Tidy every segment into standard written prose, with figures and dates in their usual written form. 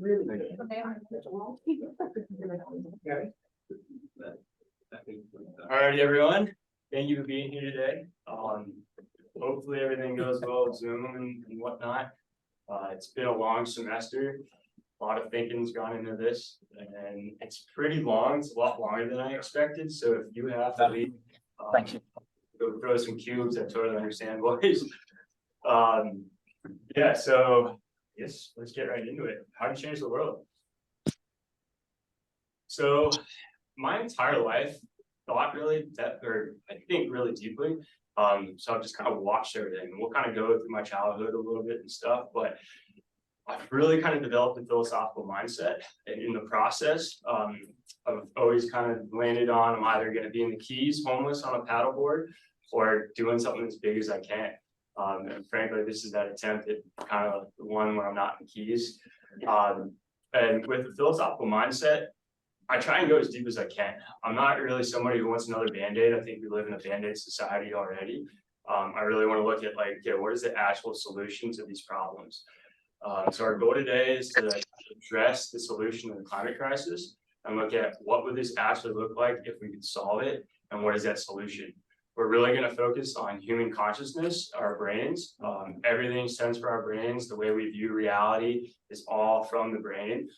really good. Alrighty, everyone. Thank you for being here today. Hopefully everything goes well with Zoom and whatnot. It's been a long semester. A lot of thinking's gone into this, and it's pretty long. It's a lot longer than I expected. So if you have to leave, Thank you. go throw some cubes, I totally understand, boys. Yeah, so yes, let's get right into it. How to change the world. So my entire life, thought really I think really deeply. So I've just kind of watched everything. We'll kind of go through my childhood a little bit and stuff, but I've really kind of developed a philosophical mindset, and in the process, I've always kind of landed on I'm either going to be in the Keys, homeless on a paddleboard, or doing something as big as I can. And frankly, this is that attempt at kind of the one where I'm not in the Keys. And with the philosophical mindset, I try and go as deep as I can. I'm not really somebody who wants another Band-Aid. I think we live in a Band-Aid society already. I really want to look at what is the actual solution to these problems? So our goal today is to address the solution to the climate crisis and look at what would this actually look like if we could solve it, and what is that solution. We're really going to focus on human consciousness, our brains. Everything stems from our brains. The way we view reality is all from the brain.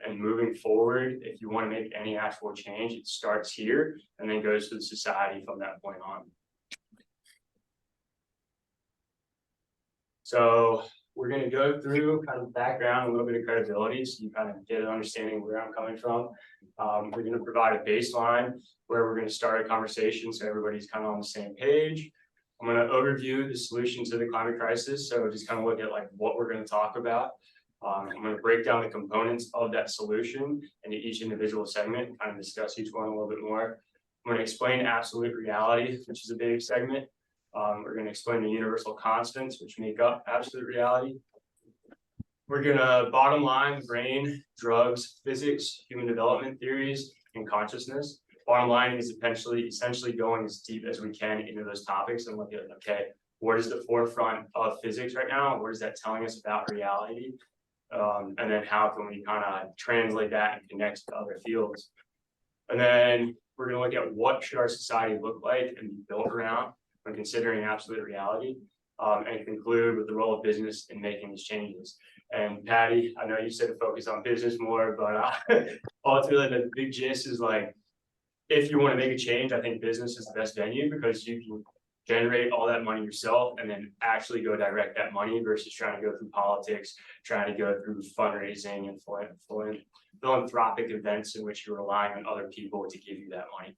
And moving forward, if you want to make any actual change, it starts here and then goes to the society from that point on. So we're going to go through kind of background, a little bit of credibility, so you kind of get an understanding of where I'm coming from. We're going to provide a baseline where we're going to start a conversation so everybody's kind of on the same page. I'm going to overview the solution to the climate crisis, so just kind of look at what we're going to talk about. I'm going to break down the components of that solution into each individual segment, kind of discuss each one a little bit more. I'm going to explain absolute reality, which is a big segment. We're going to explain the universal constants, which make up absolute reality. We're going to bottom line brain, drugs, physics, human development theories, and consciousness. Bottom line is essentially going as deep as we can into those topics and look at, okay, what is the forefront of physics right now? What is that telling us about reality? And then how can we kind of translate that and connect to other fields? And then we're going to look at what should our society look like and be built around when considering absolute reality, and conclude with the role of business in making these changes. And Patty, I know you said to focus on business more, but ultimately the big gist is if you want to make a change, I think business is the best venue, because you can generate all that money yourself and then actually go direct that money versus trying to go through politics, trying to go through fundraising and philanthropic events in which you're relying on other people to give you that money.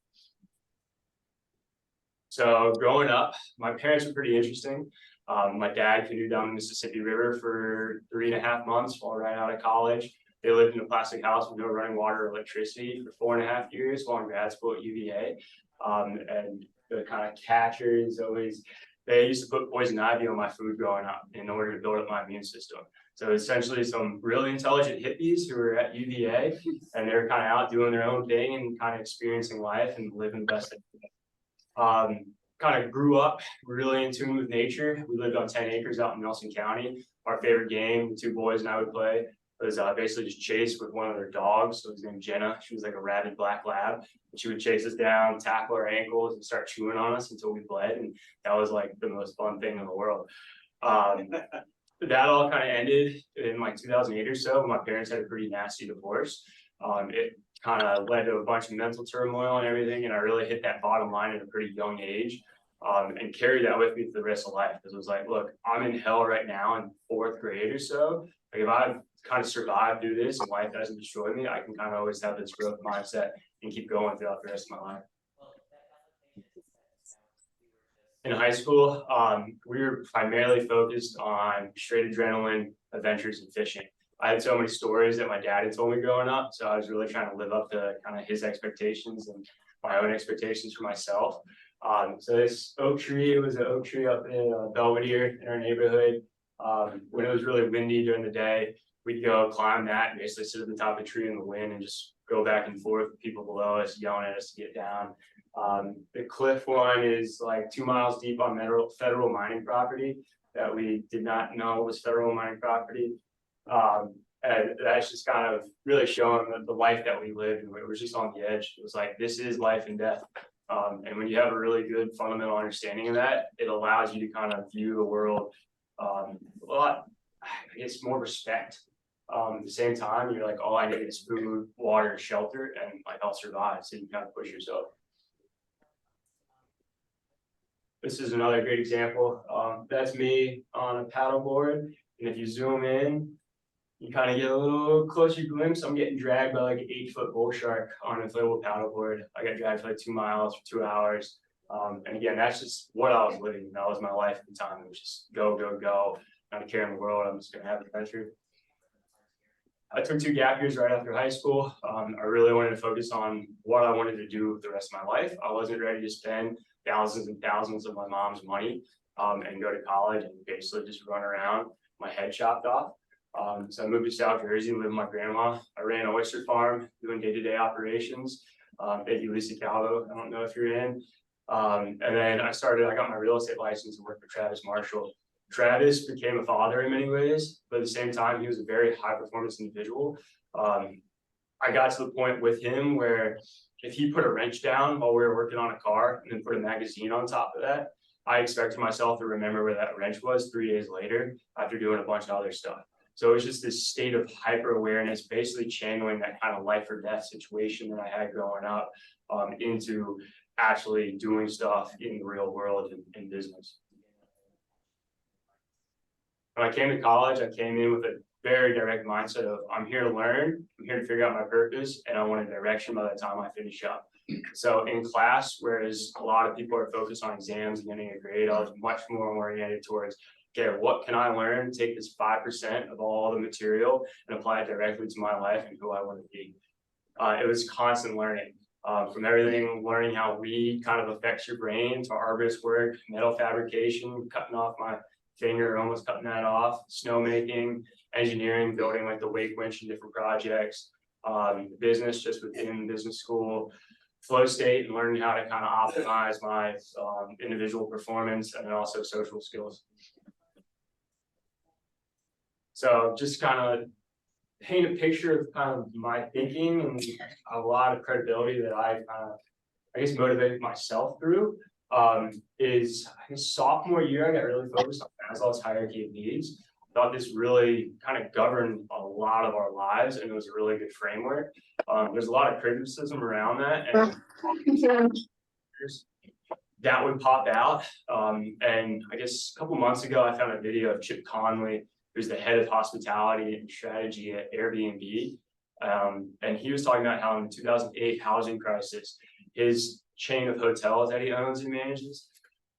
So growing up, my parents were pretty interesting. My dad canoed down the Mississippi River for 3.5 months while right out of college. They lived in a plastic house with no running water or electricity for 4.5 years while in grad school at UVA. And the kind of catchers they used to put poison ivy on my food growing up in order to build up my immune system. So essentially some really intelligent hippies who were at UVA, and they were kind of out doing their own thing and kind of experiencing life and living the best they could. Kind of grew up really in tune with nature. We lived on 10 acres out in Nelson County. Our favorite game, the two boys and I would play, was basically just chase with one of their dogs. So his name Jenna. She was like a rabid black lab. And she would chase us down, tackle our ankles, and start chewing on us until we bled. And that was the most fun thing in the world. That all kind of ended in 2008 or so. My parents had a pretty nasty divorce. It kind of led to a bunch of mental turmoil and everything, and I really hit that bottom line at a pretty young age, and carried that with me for the rest of life, because it was look, I'm in hell right now in 4th grade or so. If I kind of survive through this and life doesn't destroy me, I can kind of always have this growth mindset and keep going throughout the rest of my life. In high school, we were primarily focused on straight adrenaline, adventures, and fishing. I had so many stories that my dad had told me growing up, so I was really trying to live up to kind of his expectations and my own expectations for myself. So this oak tree, it was an oak tree up in Belvedere in our neighborhood. When it was really windy during the day, we'd go climb that and basically sit at the top of the tree in the wind and just go back and forth with people below us yelling at us to get down. The cliff one is 2 miles deep on federal mining property that we did not know was federal mining property. And that's just kind of really showing the life that we lived, and we were just on the edge. It was like, this is life and death. And when you have a really good fundamental understanding of that, it allows you to kind of view the world a lot, I guess, more respect. At the same time, you're like, all I need is food, water, shelter, and like I'll survive. So you kind of push yourself. This is another great example. That's me on a paddleboard. And if you zoom in, you kind of get a little closer glimpse. I'm getting dragged by like an 8-foot bull shark on an inflatable paddleboard. I got dragged for like 2 miles for 2 hours. And again, that's just what I was living. That was my life at the time. It was just go, go, go. Not a care in the world. I'm just going to have adventure. I took 2 gap years right after high school. I really wanted to focus on what I wanted to do with the rest of my life. I wasn't ready to spend thousands and thousands of my mom's money and go to college and basically just run around, my head chopped off. So I moved to South Jersey and lived with my grandma. I ran an oyster farm doing day-to-day operations. Thank you, Lisa Calvo. I don't know if you're in. And then I got my real estate license and worked for Travis Marshall. Travis became a father in many ways, but at the same time, he was a very high performance individual. I got to the point with him where if he put a wrench down while we were working on a car and then put a magazine on top of that, I expected myself to remember where that wrench was 3 days later after doing a bunch of other stuff. So it was just this state of hyper awareness, basically channeling that kind of life or death situation that I had growing up into actually doing stuff in the real world in business. When I came to college, I came in with a very direct mindset of I'm here to learn, I'm here to figure out my purpose, and I want a direction by the time I finish up. So in class, whereas a lot of people are focused on exams and getting a grade, I was much more oriented towards, okay, what can I learn? Take this 5% of all the material and apply it directly to my life and who I want to be. It was constant learning. From everything, learning how weed kind of affects your brain, to arborist work, metal fabrication, cutting off my finger, almost cutting that off, snowmaking, engineering, building like the wake winch and different projects, business just within business school, flow state and learning how to kind of optimize my individual performance, and then also social skills. So just kind of paint a picture of kind of my thinking and a lot of credibility that I guess motivated myself through. Is I guess sophomore year, I got really focused on Maslow's hierarchy of needs. I thought this really kind of governed a lot of our lives, and it was a really good framework. There's a lot of criticism around that, and that would pop out. And I guess a couple months ago, I found a video of Chip Conley, who's the head of hospitality and strategy at Airbnb. And he was talking about how in the 2008 housing crisis, his chain of hotels that he owns and manages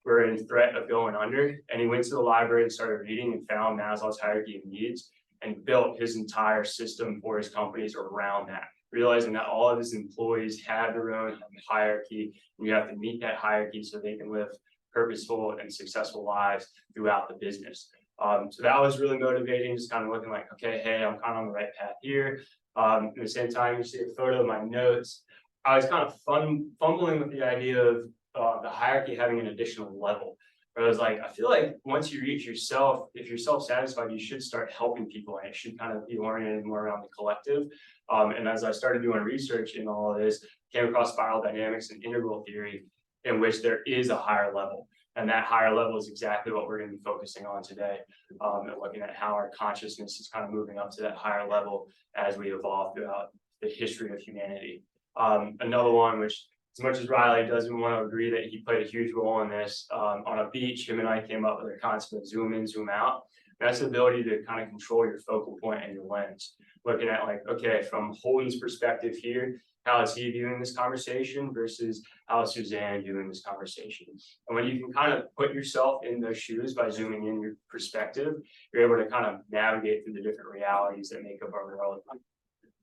were in threat of going under. And he went to the library and started reading and found Maslow's hierarchy of needs and built his entire system for his companies around that, realizing that all of his employees have their own hierarchy. And you have to meet that hierarchy so they can live purposeful and successful lives throughout the business. So that was really motivating, just kind of looking like, okay, hey, I'm kind of on the right path here. At the same time, you see a photo of my notes. I was kind of fumbling with the idea of the hierarchy having an additional level. Where I was like, I feel like once you reach yourself, if you're self-satisfied, you should start helping people, and it should kind of be oriented more around the collective. And as I started doing research in all of this, came across spiral dynamics and integral theory, in which there is a higher level. And that higher level is exactly what we're going to be focusing on today, and looking at how our consciousness is kind of moving up to that higher level as we evolve throughout the history of humanity. Another one, which as much as Riley doesn't want to agree that he played a huge role in this, on a beach, him and I came up with a concept of zoom in, zoom out. That's the ability to kind of control your focal point and your lens. Looking at like, okay, from Holden's perspective here, how is he viewing this conversation versus how is Suzanne viewing this conversation? And when you can kind of put yourself in those shoes by zooming in your perspective, you're able to kind of navigate through the different realities that make up our world.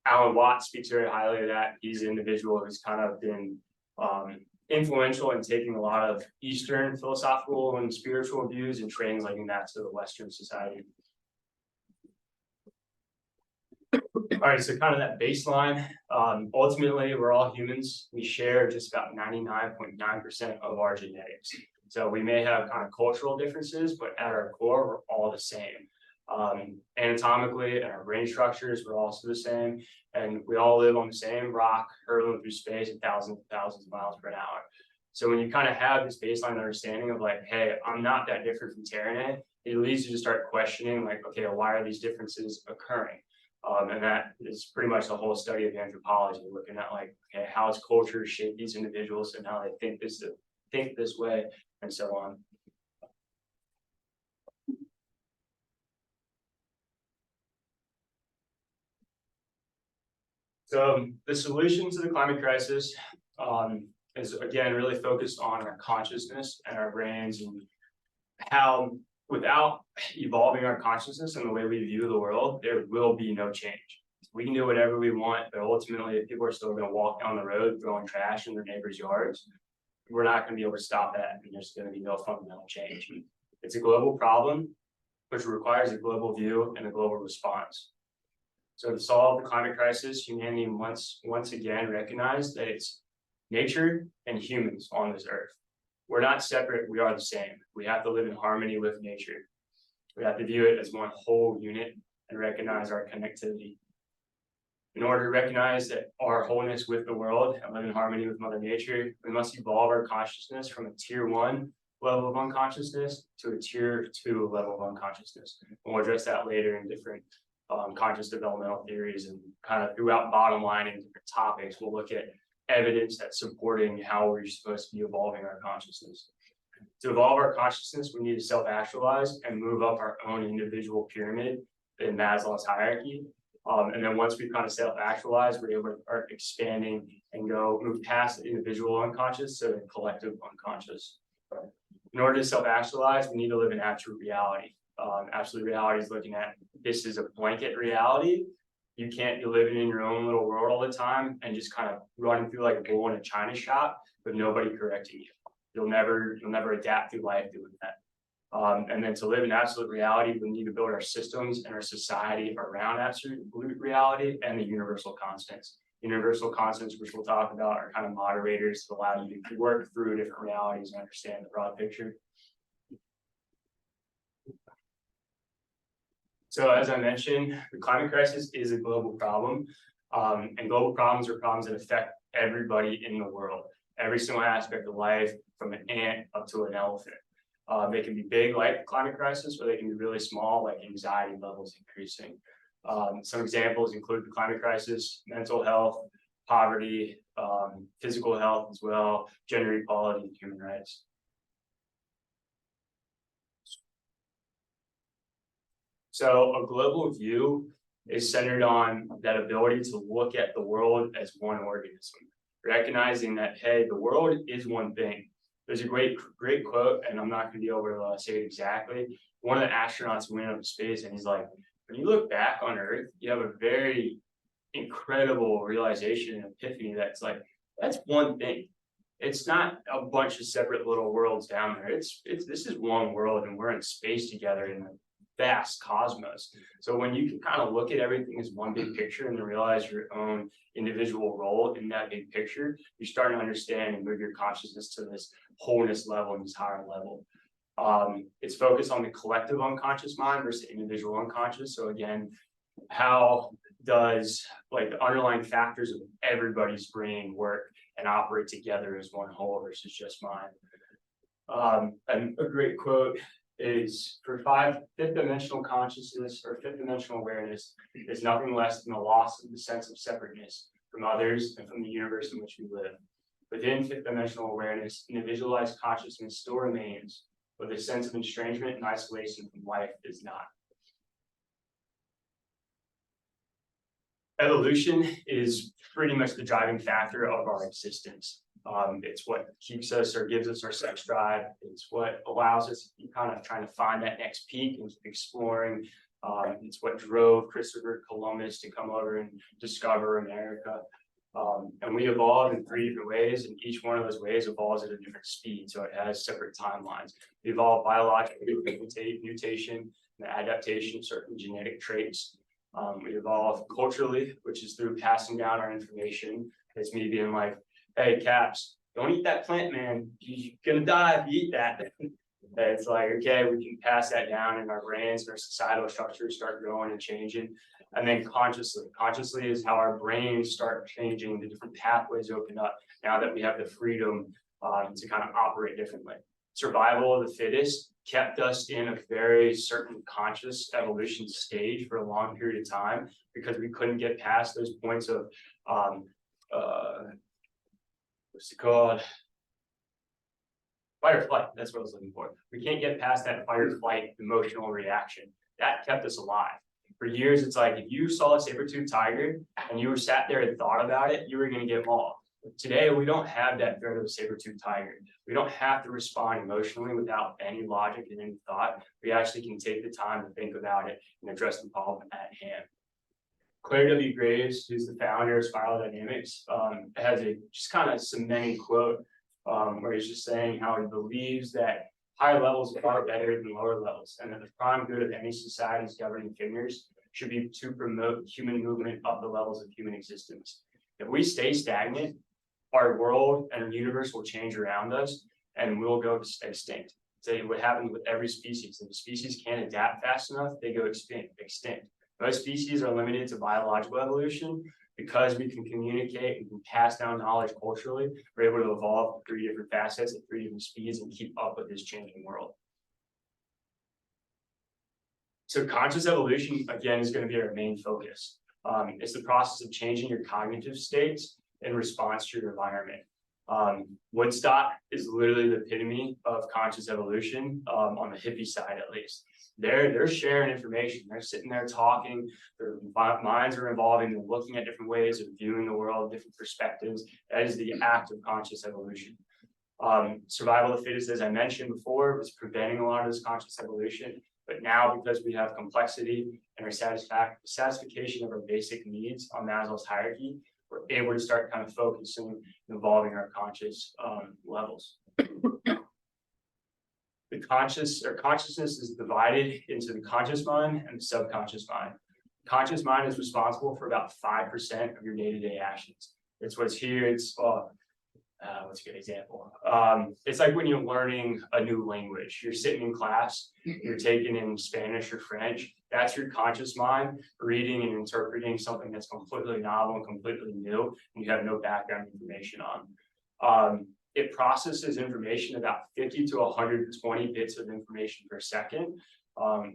Alan Watts speaks very highly of that. He's an individual who's kind of been influential in taking a lot of Eastern philosophical and spiritual views and translating that to the Western society. All right, so kind of that baseline. Ultimately, we're all humans. We share just about 99.9% of our genetics. So we may have kind of cultural differences, but at our core, we're all the same. Anatomically, and our brain structures were also the same, and we all live on the same rock hurtling through space at thousands of miles per hour. So when you kind of have this baseline understanding of like, hey, I'm not that different from Tyranid, it leads you to start questioning like, okay, why are these differences occurring? And that is pretty much the whole study of anthropology, looking at like, okay, how has culture shaped these individuals and how they think this way, and so on. So the solution to the climate crisis is again really focused on our consciousness and our brains, and how without evolving our consciousness and the way we view the world, there will be no change. We can do whatever we want, but ultimately, if people are still going to walk down the road throwing trash in their neighbors' yards, we're not going to be able to stop that, and there's going to be no fundamental change. It's a global problem, which requires a global view and a global response. So to solve the climate crisis, humanity once again recognized that it's nature and humans on this earth. We're not separate, we are the same. We have to live in harmony with nature. We have to view it as one whole unit and recognize our connectivity. In order to recognize that our wholeness with the world and live in harmony with Mother Nature, we must evolve our consciousness from a tier 1 level of unconsciousness to a tier 2 level of unconsciousness. And we'll address that later in different conscious developmental theories, and kind of throughout bottom line and different topics, we'll look at evidence that's supporting how we're supposed to be evolving our consciousness. To evolve our consciousness, we need to self-actualize and move up our own individual pyramid in Maslow's hierarchy. And then once we've kind of self-actualized, we're able to start expanding and move past the individual unconscious to the collective unconscious. In order to self-actualize, we need to live in absolute reality. Absolute reality is looking at this is a blanket reality. You can't be living in your own little world all the time and just kind of running through like a bull in a china shop with nobody correcting you. You'll never adapt through life doing that. And then to live in absolute reality, we need to build our systems and our society around absolute reality and the universal constants. Universal constants, which we'll talk about, are kind of moderators to allow you to work through different realities and understand the broad picture. So as I mentioned, the climate crisis is a global problem, and global problems are problems that affect everybody in the world, every single aspect of life, from an ant up to an elephant. They can be big, like the climate crisis, or they can be really small, like anxiety levels increasing. Some examples include the climate crisis, mental health, poverty, physical health as well, gender equality, and human rights. So a global view is centered on that ability to look at the world as one organism, recognizing that, hey, the world is one thing. There's a great quote, and I'm not going to be able to say it exactly. One of the astronauts went up to space, and he's like, when you look back on Earth, you have a very incredible realization and epiphany that's like, that's one thing. It's not a bunch of separate little worlds down there. This is one world, and we're in space together in a vast cosmos. So when you can kind of look at everything as one big picture and then realize your own individual role in that big picture, you're starting to understand and move your consciousness to this wholeness level and this higher level. It's focused on the collective unconscious mind versus individual unconscious. So again, how does like the underlying factors of everybody's brain work and operate together as one whole versus just mine? And a great quote is, for fifth dimensional consciousness or fifth dimensional awareness is nothing less than the loss of the sense of separateness from others and from the universe in which we live. Within fifth dimensional awareness, individualized consciousness still remains, but the sense of estrangement and isolation from life is not. Evolution is pretty much the driving factor of our existence. It's what keeps us or gives us our sex drive. It's what allows us to kind of trying to find that next peak and exploring. It's what drove Christopher Columbus to come over and discover America. And we evolved in 3 different ways, and each one of those ways evolves at a different speed. So it has separate timelines. We evolved biologically with mutation and adaptation of certain genetic traits. We evolved culturally, which is through passing down our information. It's me being like, hey, Caps, don't eat that plant, man. You're gonna die if you eat that. And it's like, okay, we can pass that down in our brains, our societal structures start growing and changing. And then consciously is how our brains start changing, the different pathways open up now that we have the freedom to kind of operate differently. Survival of the fittest kept us in a very certain conscious evolution stage for a long period of time because we couldn't get past those points of what's it called? Fight or flight. That's what I was looking for. We can't get past that fight or flight emotional reaction. That kept us alive. For years, it's like if you saw a saber-toothed tiger and you sat there and thought about it, you were going to get mauled. Today, we don't have that threat of a saber-toothed tiger. We don't have to respond emotionally without any logic and any thought. We actually can take the time to think about it and address the problem at hand. Claire W. Graves, who's the founder of Spiral Dynamics, has a just kind of cementing quote where he's just saying how he believes that higher levels are better than lower levels, and that the prime good of any society's governing figures should be to promote human movement up the levels of human existence. If we stay stagnant, our world and our universe will change around us and we'll go extinct. So what happens with every species, if the species can't adapt fast enough, they go extinct. Most species are limited to biological evolution because we can communicate and can pass down knowledge culturally. We're able to evolve 3 different facets at 3 different speeds and keep up with this changing world. So conscious evolution, again, is going to be our main focus. It's the process of changing your cognitive states in response to your environment. Woodstock is literally the epitome of conscious evolution, on the hippie side at least. They're sharing information, they're sitting there talking, their minds are evolving, they're looking at different ways of viewing the world, different perspectives. That is the act of conscious evolution. Survival of the fittest, as I mentioned before, was preventing a lot of this conscious evolution. But now, because we have complexity and our satisfaction of our basic needs on Maslow's hierarchy, we're able to start kind of focusing and evolving our conscious levels. The consciousness is divided into the conscious mind and the subconscious mind. Conscious mind is responsible for about 5% of your day-to-day actions. It's what's here. It's what's a good example? It's like when you're learning a new language. You're sitting in class, you're taking in Spanish or French. That's your conscious mind reading and interpreting something that's completely novel and completely new, and you have no background information on. It processes information about 50 to 120 bits of information per second,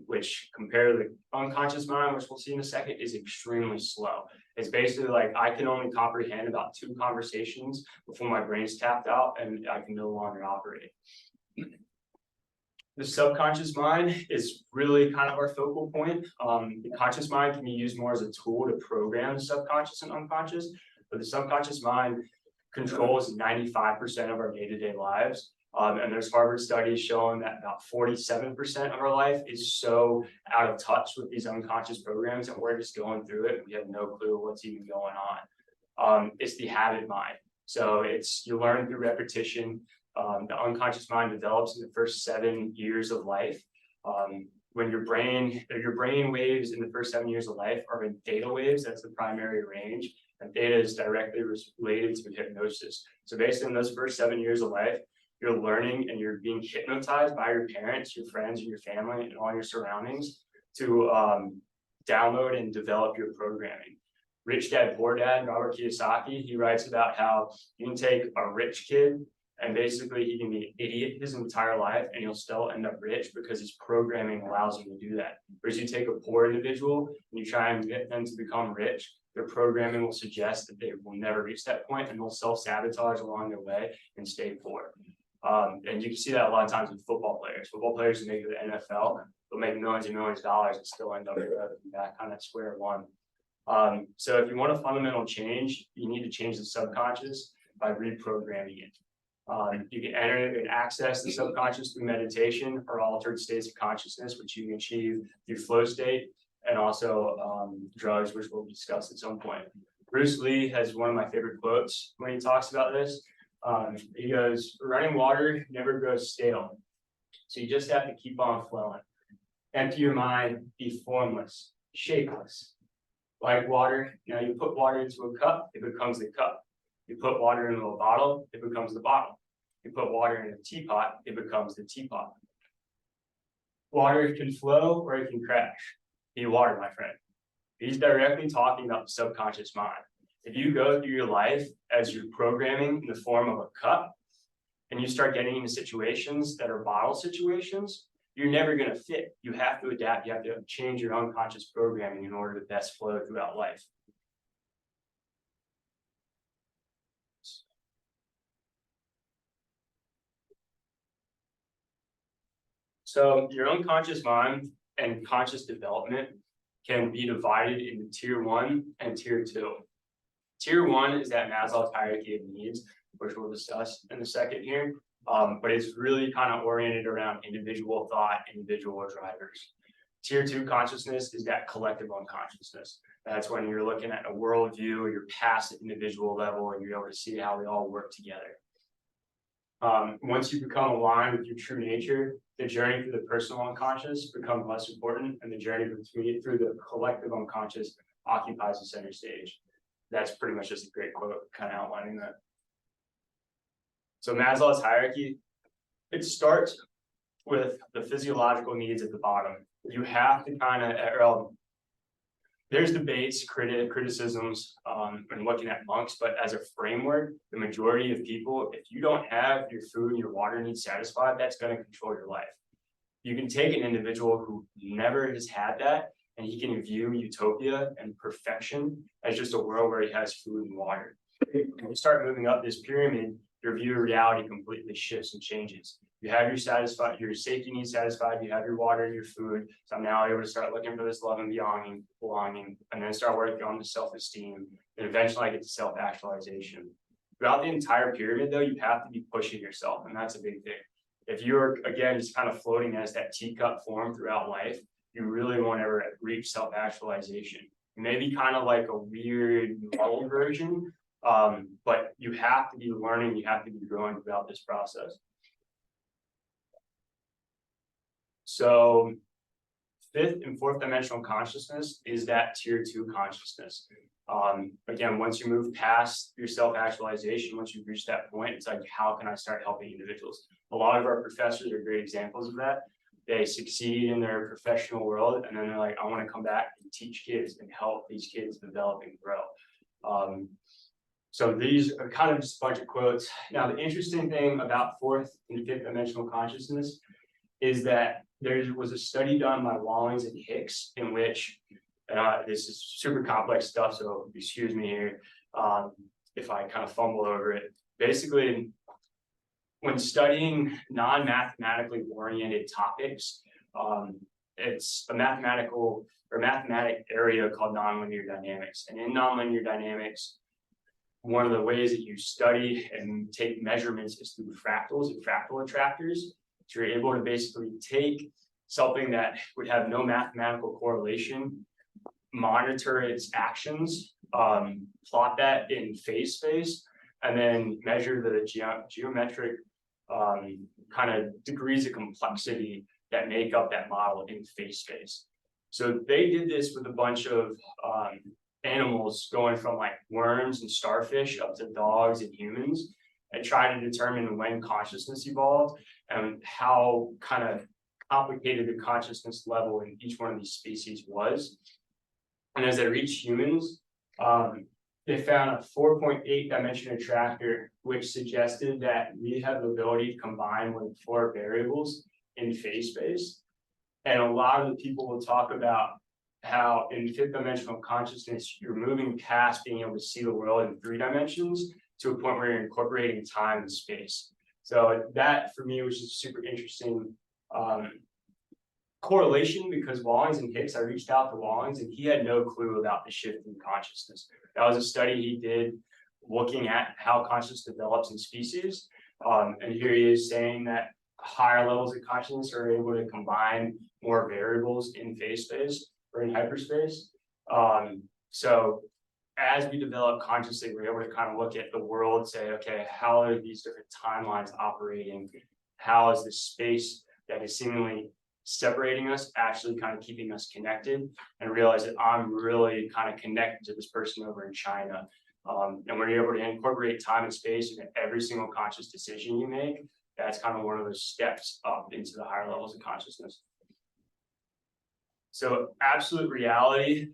which compared to the unconscious mind, which we'll see in a second, is extremely slow. It's basically like I can only comprehend about 2 conversations before my brain's tapped out and I can no longer operate. The subconscious mind is really kind of our focal point. The conscious mind can be used more as a tool to program the subconscious and unconscious, but the subconscious mind controls 95% of our day-to-day lives. And there's Harvard studies showing that about 47% of our life is so out of touch with these unconscious programs, and we're just going through it. We have no clue what's even going on. It's the habit mind. So you learn through repetition. The unconscious mind develops in the first 7 years of life. When your brain waves in the first 7 years of life are in theta waves, that's the primary range. And theta is directly related to hypnosis. So basically in those first 7 years of life, you're learning and you're being hypnotized by your parents, your friends, and your family, and all your surroundings to download and develop your programming. Rich Dad, Poor Dad, Robert Kiyosaki, he writes about how you can take a rich kid and basically he can be an idiot his entire life and he'll still end up rich because his programming allows him to do that. Whereas you take a poor individual and you try and get them to become rich, their programming will suggest that they will never reach that point and they'll self-sabotage along their way and stay poor. And you can see that a lot of times with football players. Football players who make it to the NFL, they'll make millions and millions of dollars and still end up back on that square one. So if you want a fundamental change, you need to change the subconscious by reprogramming it. You can enter and access the subconscious through meditation or altered states of consciousness, which you can achieve through flow state and also drugs, which we'll discuss at some point. Bruce Lee has one of my favorite quotes when he talks about this. He goes, running water never goes stale. So you just have to keep on flowing. Empty your mind, be formless, shapeless. Like water, now you put water into a cup, it becomes the cup. You put water into a bottle, it becomes the bottle. You put water in a teapot, it becomes the teapot. Water can flow or it can crash. Be water, my friend. He's directly talking about the subconscious mind. If you go through your life as you're programming in the form of a cup, and you start getting into situations that are bottle situations, you're never going to fit. You have to adapt. You have to change your unconscious programming in order to best flow throughout life. So your unconscious mind and conscious development can be divided into tier 1 and tier 2. Tier 1 is that Maslow's hierarchy of needs, which we'll discuss in a second here. But it's really kind of oriented around individual thought, individual drivers. Tier 2 consciousness is that collective unconsciousness. That's when you're looking at a worldview, or you're past the individual level, and you're able to see how we all work together. Once you become aligned with your true nature, the journey through the personal unconscious becomes less important, and the journey through the collective unconscious occupies the center stage. That's pretty much just a great quote, kind of outlining that. So Maslow's hierarchy, it starts with the physiological needs at the bottom. You have to kind of, there's debates, criticisms, when looking at monks, but as a framework, the majority of people, if you don't have your food and your water needs satisfied, that's going to control your life. You can take an individual who never has had that, and he can view utopia and perfection as just a world where he has food and water. When you start moving up this pyramid, your view of reality completely shifts and changes. You have your safety needs satisfied, you have your water and your food. So I'm now able to start looking for this love and belonging, and then start working on the self-esteem. And eventually I get to self-actualization. Throughout the entire pyramid, though, you have to be pushing yourself, and that's a big thing. If you're, again, just kind of floating as that teacup form throughout life, you really won't ever reach self-actualization. Maybe kind of like a weird model version, but you have to be learning, you have to be growing throughout this process. So 5th and 4th dimensional consciousness is that tier 2 consciousness. Again, once you move past your self-actualization, once you've reached that point, it's like, how can I start helping individuals? A lot of our professors are great examples of that. They succeed in their professional world, and then they're like, I want to come back and teach kids and help these kids develop and grow. So these are kind of just a bunch of quotes. Now, the interesting thing about 4th and 5th dimensional consciousness is that there was a study done by Wallings and Hicks in which, this is super complex stuff, so excuse me here if I kind of fumble over it. Basically, when studying non-mathematically oriented topics, it's a mathematic area called nonlinear dynamics. And in nonlinear dynamics, one of the ways that you study and take measurements is through fractals and fractal attractors. So you're able to basically take something that would have no mathematical correlation, monitor its actions, plot that in phase space, and then measure the geometric kind of degrees of complexity that make up that model in phase space. So they did this with a bunch of animals going from like worms and starfish up to dogs and humans, and try to determine when consciousness evolved and how kind of complicated the consciousness level in each one of these species was. And as they reached humans, they found a 4.8 dimension attractor, which suggested that we have the ability to combine with 4 variables in phase space. And a lot of the people will talk about how in 5th dimensional consciousness, you're moving past being able to see the world in 3 dimensions to a point where you're incorporating time and space. So that for me was just super interesting correlation, because Wallings and Hicks, I reached out to Wallings and he had no clue about the shift in consciousness. That was a study he did looking at how consciousness develops in species. And here he is saying that higher levels of consciousness are able to combine more variables in phase space or in hyperspace. So as we develop consciously, we're able to kind of look at the world, say, okay, how are these different timelines operating? How is the space that is seemingly separating us actually kind of keeping us connected, and realize that I'm really kind of connected to this person over in China. And when you're able to incorporate time and space into every single conscious decision you make, that's kind of one of those steps up into the higher levels of consciousness. So absolute reality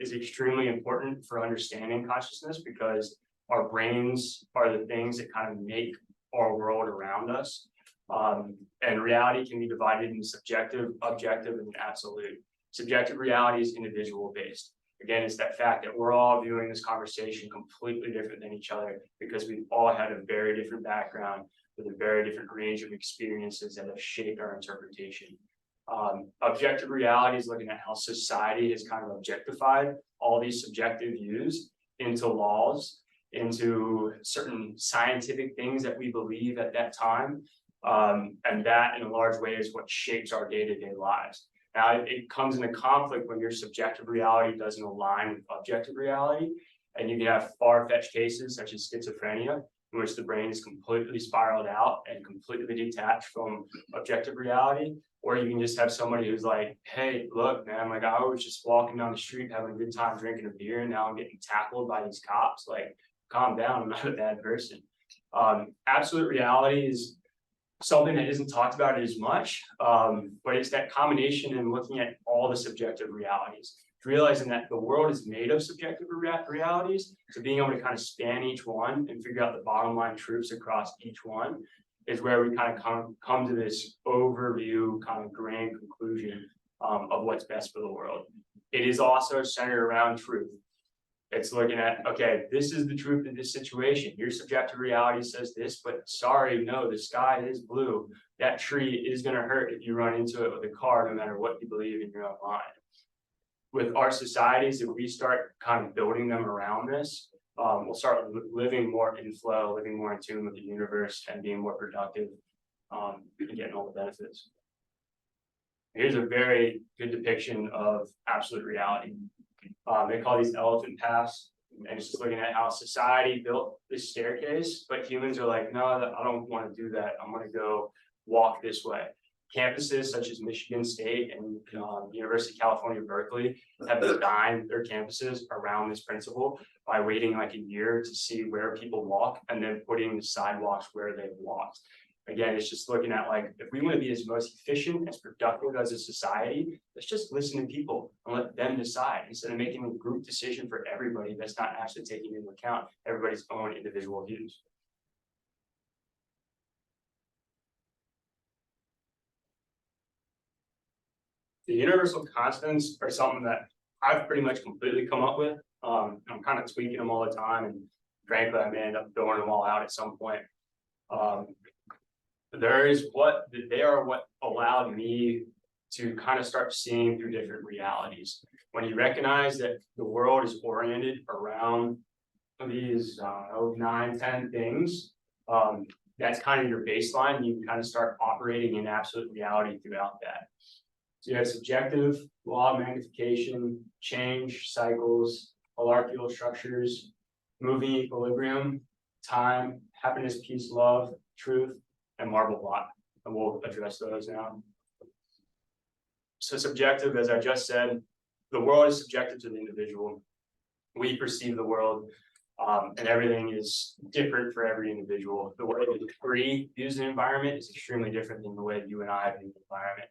is extremely important for understanding consciousness because our brains are the things that kind of make our world around us. And reality can be divided into subjective, objective, and absolute. Subjective reality is individual based. Again, it's that fact that we're all viewing this conversation completely different than each other because we've all had a very different background with a very different range of experiences that have shaped our interpretation. Objective reality is looking at how society has kind of objectified all these subjective views into laws, into certain scientific things that we believe at that time. And that in a large way is what shapes our day-to-day lives. Now, it comes into conflict when your subjective reality doesn't align with objective reality. And you can have far-fetched cases such as schizophrenia, in which the brain is completely spiraled out and completely detached from objective reality. Or you can just have somebody who's like, hey, look, man, like I was just walking down the street having a good time drinking a beer, and now I'm getting tackled by these cops. Like, calm down, I'm not a bad person. Absolute reality is something that isn't talked about as much, but it's that combination in looking at all the subjective realities, realizing that the world is made of subjective realities. So being able to kind of span each one and figure out the bottom line truths across each one is where we kind of come to this overview kind of grand conclusion of what's best for the world. It is also centered around truth. It's looking at, okay, this is the truth in this situation. Your subjective reality says this, but sorry, no, the sky is blue. That tree is going to hurt if you run into it with a car, no matter what you believe in your own mind. With our societies, if we start kind of building them around this, we'll start living more in flow, living more in tune with the universe, and being more productive and getting all the benefits. Here's a very good depiction of absolute reality. They call these elephant paths, and it's just looking at how society built this staircase, but humans are like, no, I don't want to do that. I'm going to go walk this way. Campuses such as Michigan State and University of California, Berkeley have designed their campuses around this principle by waiting like a year to see where people walk and then putting the sidewalks where they've walked. Again, it's just looking at like, if we want to be as most efficient, as productive as a society, let's just listen to people and let them decide instead of making a group decision for everybody that's not actually taking into account everybody's own individual views. The universal constants are something that I've pretty much completely come up with. I'm kind of tweaking them all the time, and frankly, I may end up throwing them all out at some point. They are what allowed me to kind of start seeing through different realities. When you recognize that the world is oriented around these 9, 10 things, that's kind of your baseline, and you can kind of start operating in absolute reality throughout that. So you have subjective, law of magnification, change, cycles, hierarchical structures, moving equilibrium, time, happiness, peace, love, truth, and marble blot. And we'll address those now. So subjective, as I just said, the world is subjective to the individual. We perceive the world, and everything is different for every individual. The way that we views an environment is extremely different than the way you and I view the environment.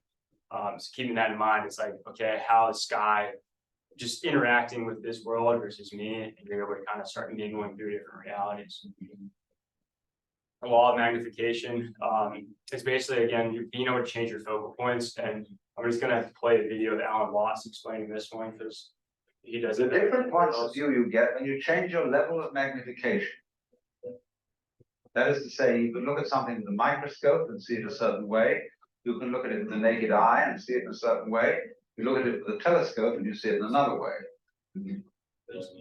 So keeping that in mind, it's like, okay, how is Sky just interacting with this world versus me? And you're able to kind of start mingling through different realities. The law of magnification is basically, again, you being able to change your focal points. And I'm just going to play a video of Alan Watts explaining this one because he does it. The different points of view you get when you change your level of magnification. That is to say, you can look at something with a microscope and see it a certain way. You can look at it with the naked eye and see it in a certain way. You look at it with a telescope and you see it in another way.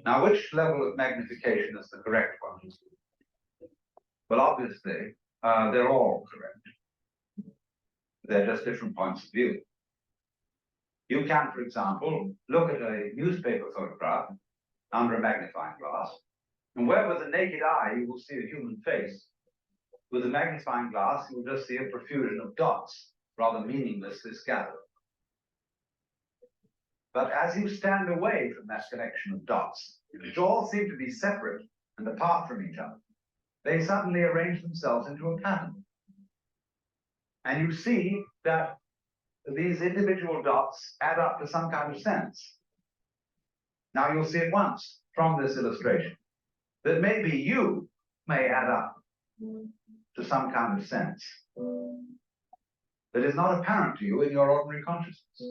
Now, which level of magnification is the correct one? Well, obviously, they're all correct. They're just different points of view. You can, for example, look at a newspaper photograph under a magnifying glass, and where with the naked eye you will see a human face, with a magnifying glass you will just see a profusion of dots, rather meaninglessly scattered. But as you stand away from that collection of dots, which all seem to be separate and apart from each other, they suddenly arrange themselves into a pattern. And you see that these individual dots add up to some kind of sense. Now you'll see at once from this illustration that maybe you may add up to some kind of sense that is not apparent to you in your ordinary consciousness.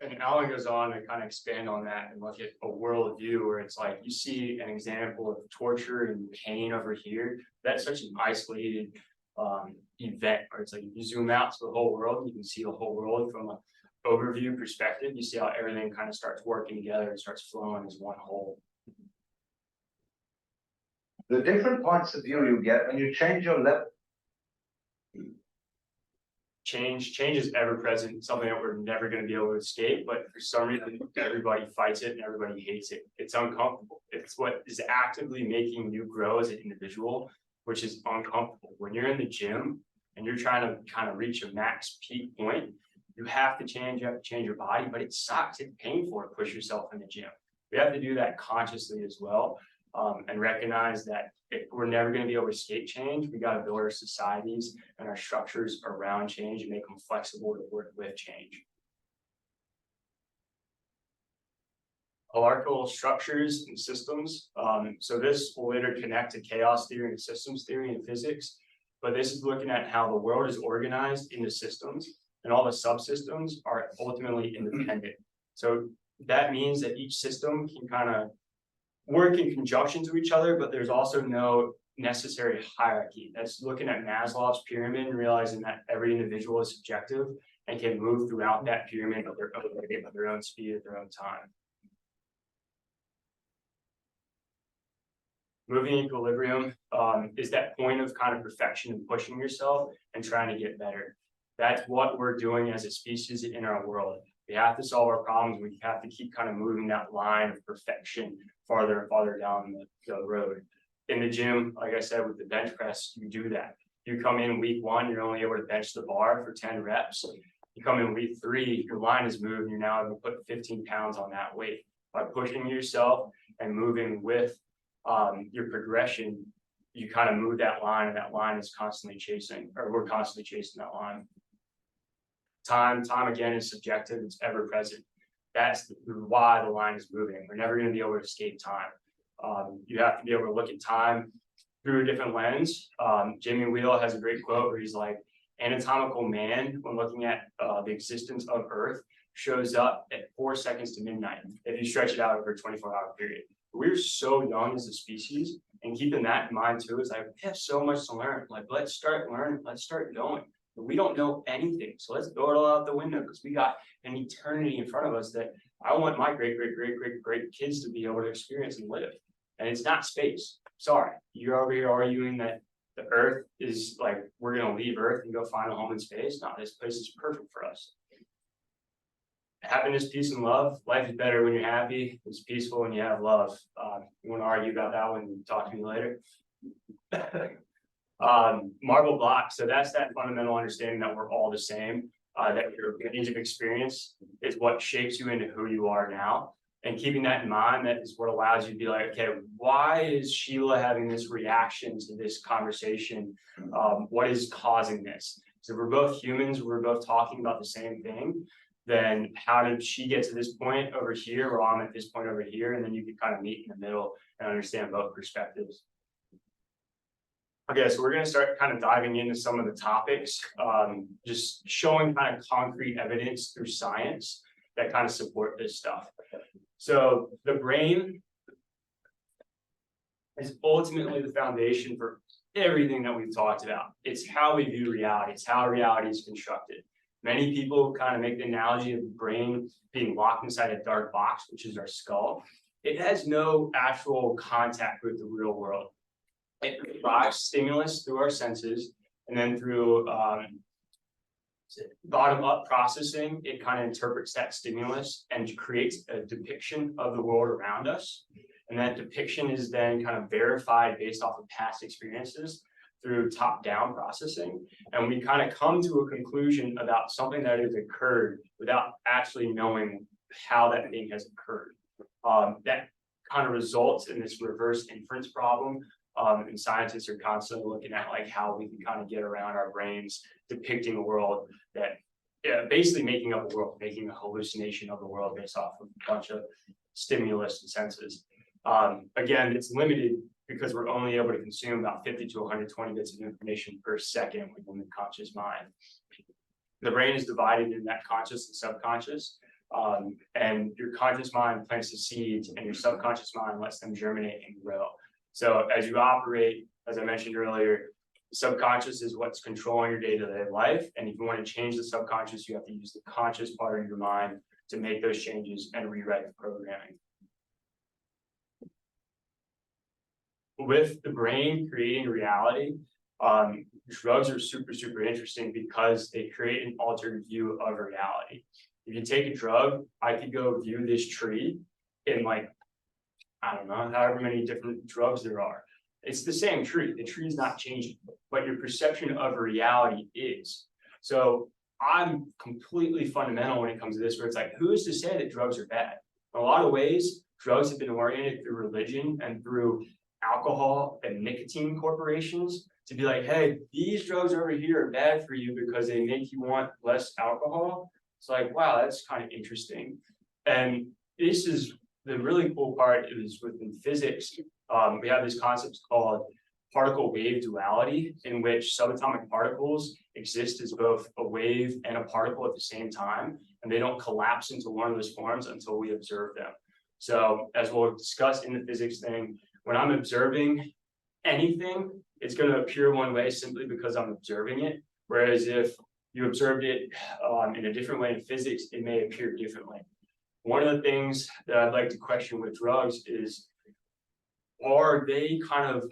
And Alan goes on to kind of expand on that and look at a worldview where it's like you see an example of torture and pain over here. That's such an isolated event, where it's like if you zoom out to the whole world, you can see the whole world from an overview perspective. You see how everything kind of starts working together and starts flowing as one whole. The different points of view you get when you change your level. Change is ever present, something that we're never going to be able to escape, but for some reason everybody fights it and everybody hates it. It's uncomfortable. It's what is actively making you grow as an individual, which is uncomfortable. When you're in the gym and you're trying to kind of reach a max peak point, you have to change your body, but it sucks. It's painful to push yourself in the gym. We have to do that consciously as well, and recognize that if we're never going to be able to escape change, we got to build our societies and our structures around change and make them flexible to work with change. Hierarchical structures and systems. So this will interconnect to chaos theory and systems theory in physics, but this is looking at how the world is organized into systems, and all the subsystems are ultimately independent. So that means that each system can kind of work in conjunction to each other, but there's also no necessary hierarchy. That's looking at Maslow's pyramid and realizing that every individual is subjective and can move throughout that pyramid at their own speed, at their own time. Moving equilibrium is that point of kind of perfection and pushing yourself and trying to get better. That's what we're doing as a species in our world. We have to solve our problems. We have to keep kind of moving that line of perfection farther and farther down the road. In the gym, like I said, with the bench press, you do that. You come in week 1, you're only able to bench the bar for 10 reps. You come in week 3, your line is moved, you're now able to put 15 pounds on that weight. By pushing yourself and moving with your progression, you kind of move that line, and that line is constantly chasing, or we're constantly chasing that line. Time again is subjective, it's ever present. That's why the line is moving. We're never going to be able to escape time. You have to be able to look at time through a different lens. Jamie Wheal has a great quote where he's like, anatomical man, when looking at the existence of Earth, shows up at 4 seconds to midnight if you stretch it out over a 24-hour period. We're so young as a species, and keeping that in mind too is like, we have so much to learn. Like, let's start learning, let's start going. We don't know anything, so let's throw it all out the window, because we got an eternity in front of us that I want my great kids to be able to experience and live. And it's not space. Sorry, you're over here arguing that the Earth is like, we're going to leave Earth and go find a home in space. No, this place is perfect for us. Happiness, peace, and love. Life is better when you're happy. It's peaceful when you have love. You want to argue about that one? Talk to me later. Marble block. So that's that fundamental understanding that we're all the same, that your age of experience is what shapes you into who you are now. And keeping that in mind, that is what allows you to be like, okay, why is Sheila having this reaction to this conversation? What is causing this? So we're both humans, we're both talking about the same thing. Then how did she get to this point over here, or I'm at this point over here? And then you can kind of meet in the middle and understand both perspectives. Okay, so we're going to start kind of diving into some of the topics, just showing kind of concrete evidence through science that kind of support this stuff. So the brain is ultimately the foundation for everything that we've talked about. It's how we view reality. It's how reality is constructed. Many people kind of make the analogy of the brain being locked inside a dark box, which is our skull. It has no actual contact with the real world. It provides stimulus through our senses, and then through bottom-up processing, it kind of interprets that stimulus and creates a depiction of the world around us. And that depiction is then kind of verified based off of past experiences through top-down processing. And we kind of come to a conclusion about something that has occurred without actually knowing how that thing has occurred. That kind of results in this reverse inference problem And scientists are constantly looking at like how we can kind of get around our brains, depicting a world that, basically making up a world, making a hallucination of the world based off of a bunch of stimulus and senses. Again, it's limited because we're only able to consume about 50 to 120 bits of information per second within the conscious mind. The brain is divided in that conscious and subconscious, and your conscious mind plants the seeds and your subconscious mind lets them germinate and grow. So as you operate, as I mentioned earlier, the subconscious is what's controlling your day-to-day life. And if you want to change the subconscious, you have to use the conscious part of your mind to make those changes and rewrite the programming. With the brain creating reality, drugs are super interesting because they create an altered view of reality. If you take a drug, I could go view this tree in like, I don't know, however many different drugs there are. It's the same tree. The tree is not changing, but your perception of reality is. So I'm completely fundamental when it comes to this, where it's like, who is to say that drugs are bad? In a lot of ways, drugs have been oriented through religion and through alcohol and nicotine corporations to be like, hey, these drugs over here are bad for you because they make you want less alcohol. It's like, wow, that's kind of interesting. And this is the really cool part is within physics. We have this concept called particle wave duality, in which subatomic particles exist as both a wave and a particle at the same time, and they don't collapse into one of those forms until we observe them. So as we'll discuss in the physics thing, when I'm observing anything, it's going to appear one way simply because I'm observing it. Whereas if you observed it in a different way in physics, it may appear differently. One of the things that I'd like to question with drugs is, are they kind of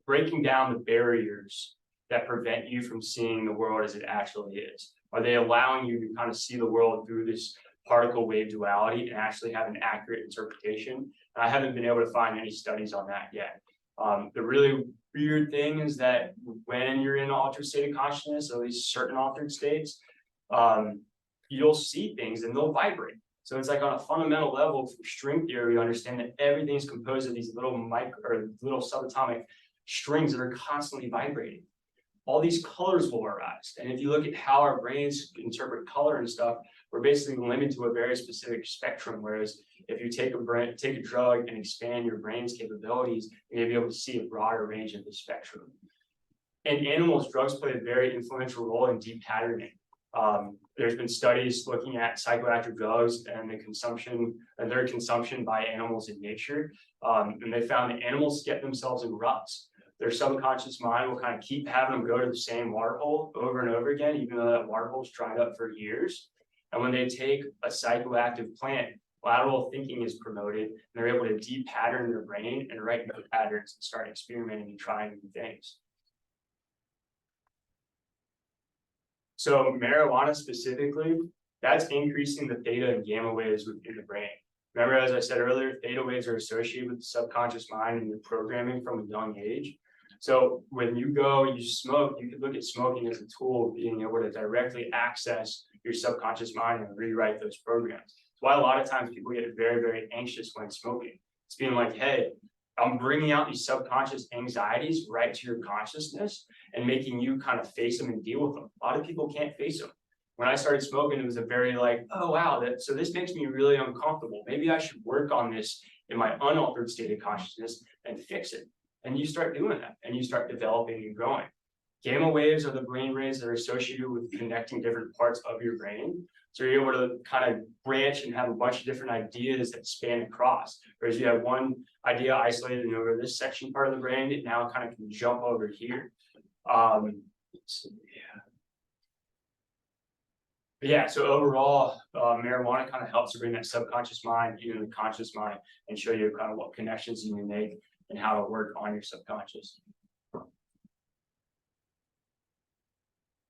breaking down the barriers that prevent you from seeing the world as it actually is? Are they allowing you to kind of see the world through this particle wave duality and actually have an accurate interpretation? And I haven't been able to find any studies on that yet. The really weird thing is that when you're in an altered state of consciousness, at least certain altered states, you'll see things and they'll vibrate. So it's like on a fundamental level from string theory, we understand that everything is composed of these little little subatomic strings that are constantly vibrating. All these colors will arise. And if you look at how our brains interpret color and stuff, we're basically limited to a very specific spectrum. Whereas if you take a drug and expand your brain's capabilities, you'll be able to see a broader range of the spectrum. In animals, drugs play a very influential role in deep patterning. There's been studies looking at psychoactive drugs and their consumption by animals in nature. And they found that animals get themselves in ruts. Their subconscious mind will kind of keep having them go to the same water hole over and over again, even though that water hole's dried up for years. And when they take a psychoactive plant, lateral thinking is promoted, and they're able to de-pattern their brain and write new patterns and start experimenting and trying new things. So marijuana specifically, that's increasing the theta and gamma waves within the brain. Remember, as I said earlier, theta waves are associated with the subconscious mind and your programming from a young age. So when you smoke, you could look at smoking as a tool of being able to directly access your subconscious mind and rewrite those programs. That's why a lot of times people get very anxious when smoking. It's being like, hey, I'm bringing out these subconscious anxieties right to your consciousness and making you kind of face them and deal with them. A lot of people can't face them. When I started smoking, it was a very like, oh, wow, so this makes me really uncomfortable. Maybe I should work on this in my unaltered state of consciousness and fix it. And you start doing that and you start developing and growing. Gamma waves are the brain waves that are associated with connecting different parts of your brain. So you're able to kind of branch and have a bunch of different ideas that span across. Whereas you have one idea isolated over this section part of the brain, it now kind of can jump over here. So overall, marijuana kind of helps to bring that subconscious mind into the conscious mind and show you kind of what connections you can make and how to work on your subconscious.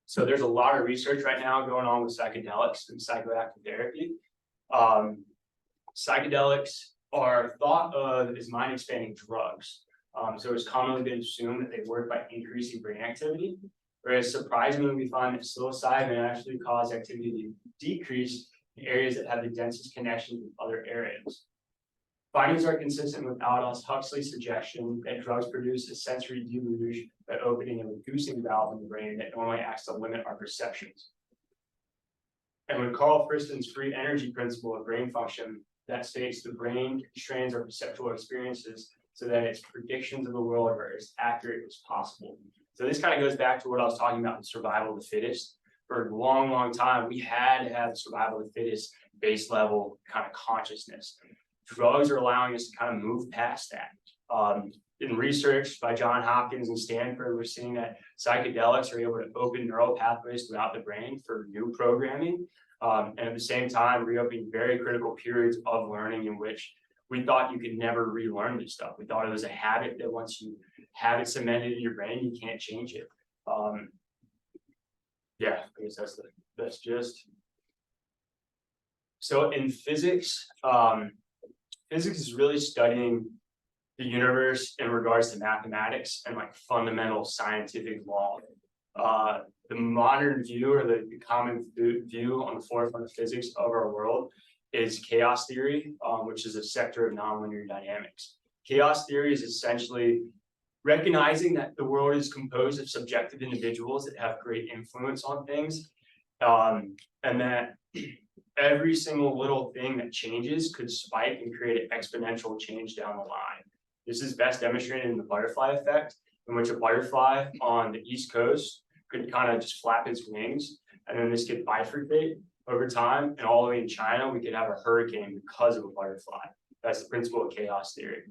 So there's a lot of research right now going on with psychedelics and psychoactive therapy. Psychedelics are thought of as mind-expanding drugs. So it's commonly been assumed that they work by increasing brain activity. Whereas surprisingly, we find that psilocybin actually causes activity to decrease in areas that have the densest connections with other areas. Findings are consistent with Aldous Huxley's suggestion that drugs produce a sensory deluge by opening and reducing valve in the brain that normally acts to limit our perceptions. And with Carl Friston's free energy principle of brain function, that states the brain constrains our perceptual experiences so that its predictions of the world are as accurate as possible. So this kind of goes back to what I was talking about in survival of the fittest. For a long, long time, we had to have survival of the fittest base level kind of consciousness. Drugs are allowing us to kind of move past that. In research by John Hopkins and Stanford, we're seeing that psychedelics are able to open neural pathways throughout the brain for new programming. And at the same time, reopening very critical periods of learning in which we thought you could never relearn this stuff. We thought it was a habit that once you have it cemented in your brain, you can't change it. Yeah, I guess that's just. So in physics, physics is really studying the universe in regards to mathematics and like fundamental scientific law. The modern view, or the common view on the forefront of physics of our world, is chaos theory, which is a sector of nonlinear dynamics. Chaos theory is essentially recognizing that the world is composed of subjective individuals that have great influence on things, and that every single little thing that changes could spike and create an exponential change down the line. This is best demonstrated in the butterfly effect, in which a butterfly on the East Coast could kind of just flap its wings, and then this could bifurcate over time, and all the way in China, we could have a hurricane because of a butterfly. That's the principle of chaos theory.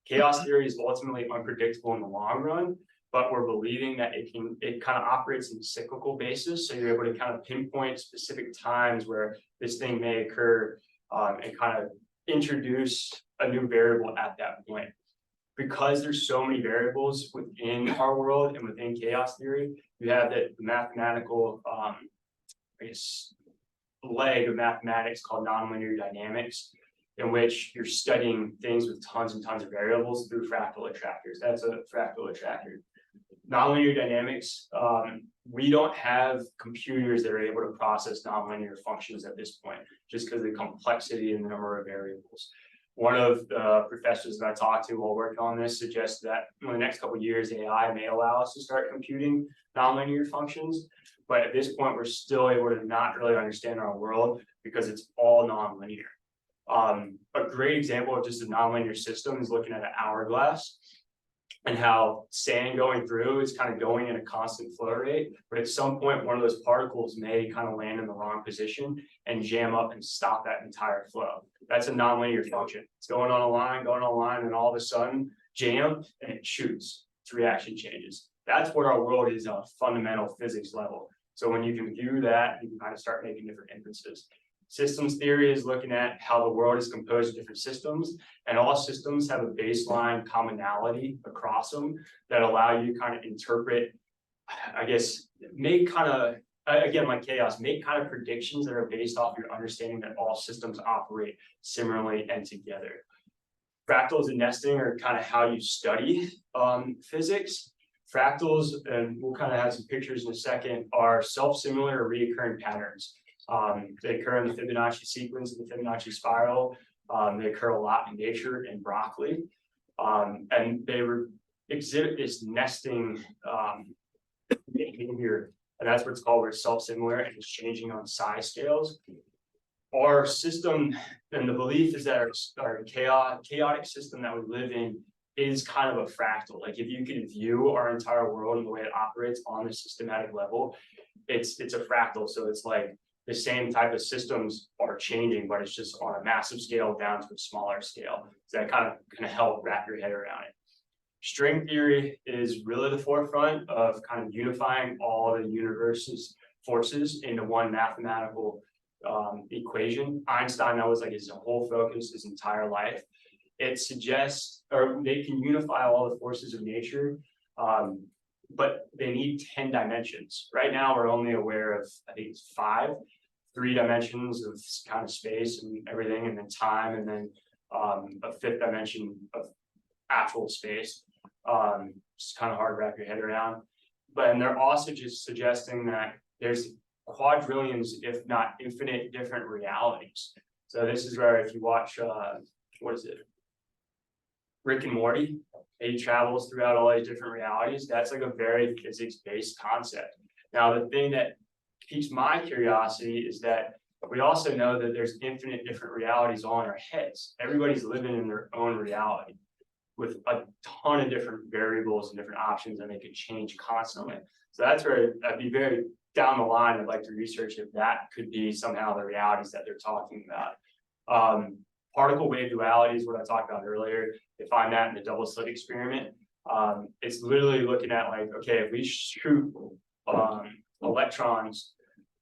Chaos theory is ultimately unpredictable in the long run, but we're believing that it kind of operates in a cyclical basis. So you're able to kind of pinpoint specific times where this thing may occur, and kind of introduce a new variable at that point. Because there's so many variables within our world and within chaos theory, you have that mathematical, I guess, leg of mathematics called nonlinear dynamics, in which you're studying things with tons and tons of variables through fractal attractors. That's a fractal attractor. Nonlinear dynamics, we don't have computers that are able to process nonlinear functions at this point, just because of the complexity and the number of variables. One of the professors that I talked to while working on this suggests that in the next couple of years, AI may allow us to start computing nonlinear functions. But at this point, we're still able to not really understand our world because it's all nonlinear. A great example of just a nonlinear system is looking at an hourglass and how sand going through is kind of going in a constant flow rate. But at some point, one of those particles may kind of land in the wrong position and jam up and stop that entire flow. That's a nonlinear function. It's going on a line, and all of a sudden jam, and it shoots. Its reaction changes. That's what our world is on a fundamental physics level. So when you can view that, you can kind of start making different inferences. Systems theory is looking at how the world is composed of different systems, and all systems have a baseline commonality across them that allow you to kind of interpret, I guess, make kind of, again, like chaos, make kind of predictions that are based off your understanding that all systems operate similarly and together. Fractals and nesting are kind of how you study physics. Fractals, and we'll kind of have some pictures in a second, are self-similar or reoccurring patterns. They occur in the Fibonacci sequence and the Fibonacci spiral. They occur a lot in nature and broccoli. And they exhibit this nesting behavior, and that's what it's called, where it's self-similar and it's changing on size scales. Our system, and the belief is that our chaotic system that we live in is kind of a fractal. Like if you can view our entire world and the way it operates on the systematic level, it's a fractal. So it's like the same type of systems are changing, but it's just on a massive scale down to a smaller scale. So that kind of can help wrap your head around it. String theory is really the forefront of kind of unifying all the universe's forces into one mathematical equation. Einstein, that was like his whole focus, his entire life. It suggests, or they can unify all the forces of nature, but they need 10 dimensions. Right now, we're only aware of, I think it's 5, 3 dimensions of kind of space and everything, and then time, and then a 5th dimension of actual space. It's kind of hard to wrap your head around. And they're also just suggesting that there's quadrillions, if not infinite, different realities. So this is where if you watch, what is it? Rick and Morty, he travels throughout all these different realities. That's like a very physics-based concept. Now, the thing that piques my curiosity is that we also know that there's infinite different realities all in our heads. Everybody's living in their own reality with a ton of different variables and different options, and they could change constantly. So that's where I'd be very down the line. I'd like to research if that could be somehow the realities that they're talking about. Particle wave duality is what I talked about earlier. They find that in the double slit experiment. It's literally looking at like, okay, if we shoot electrons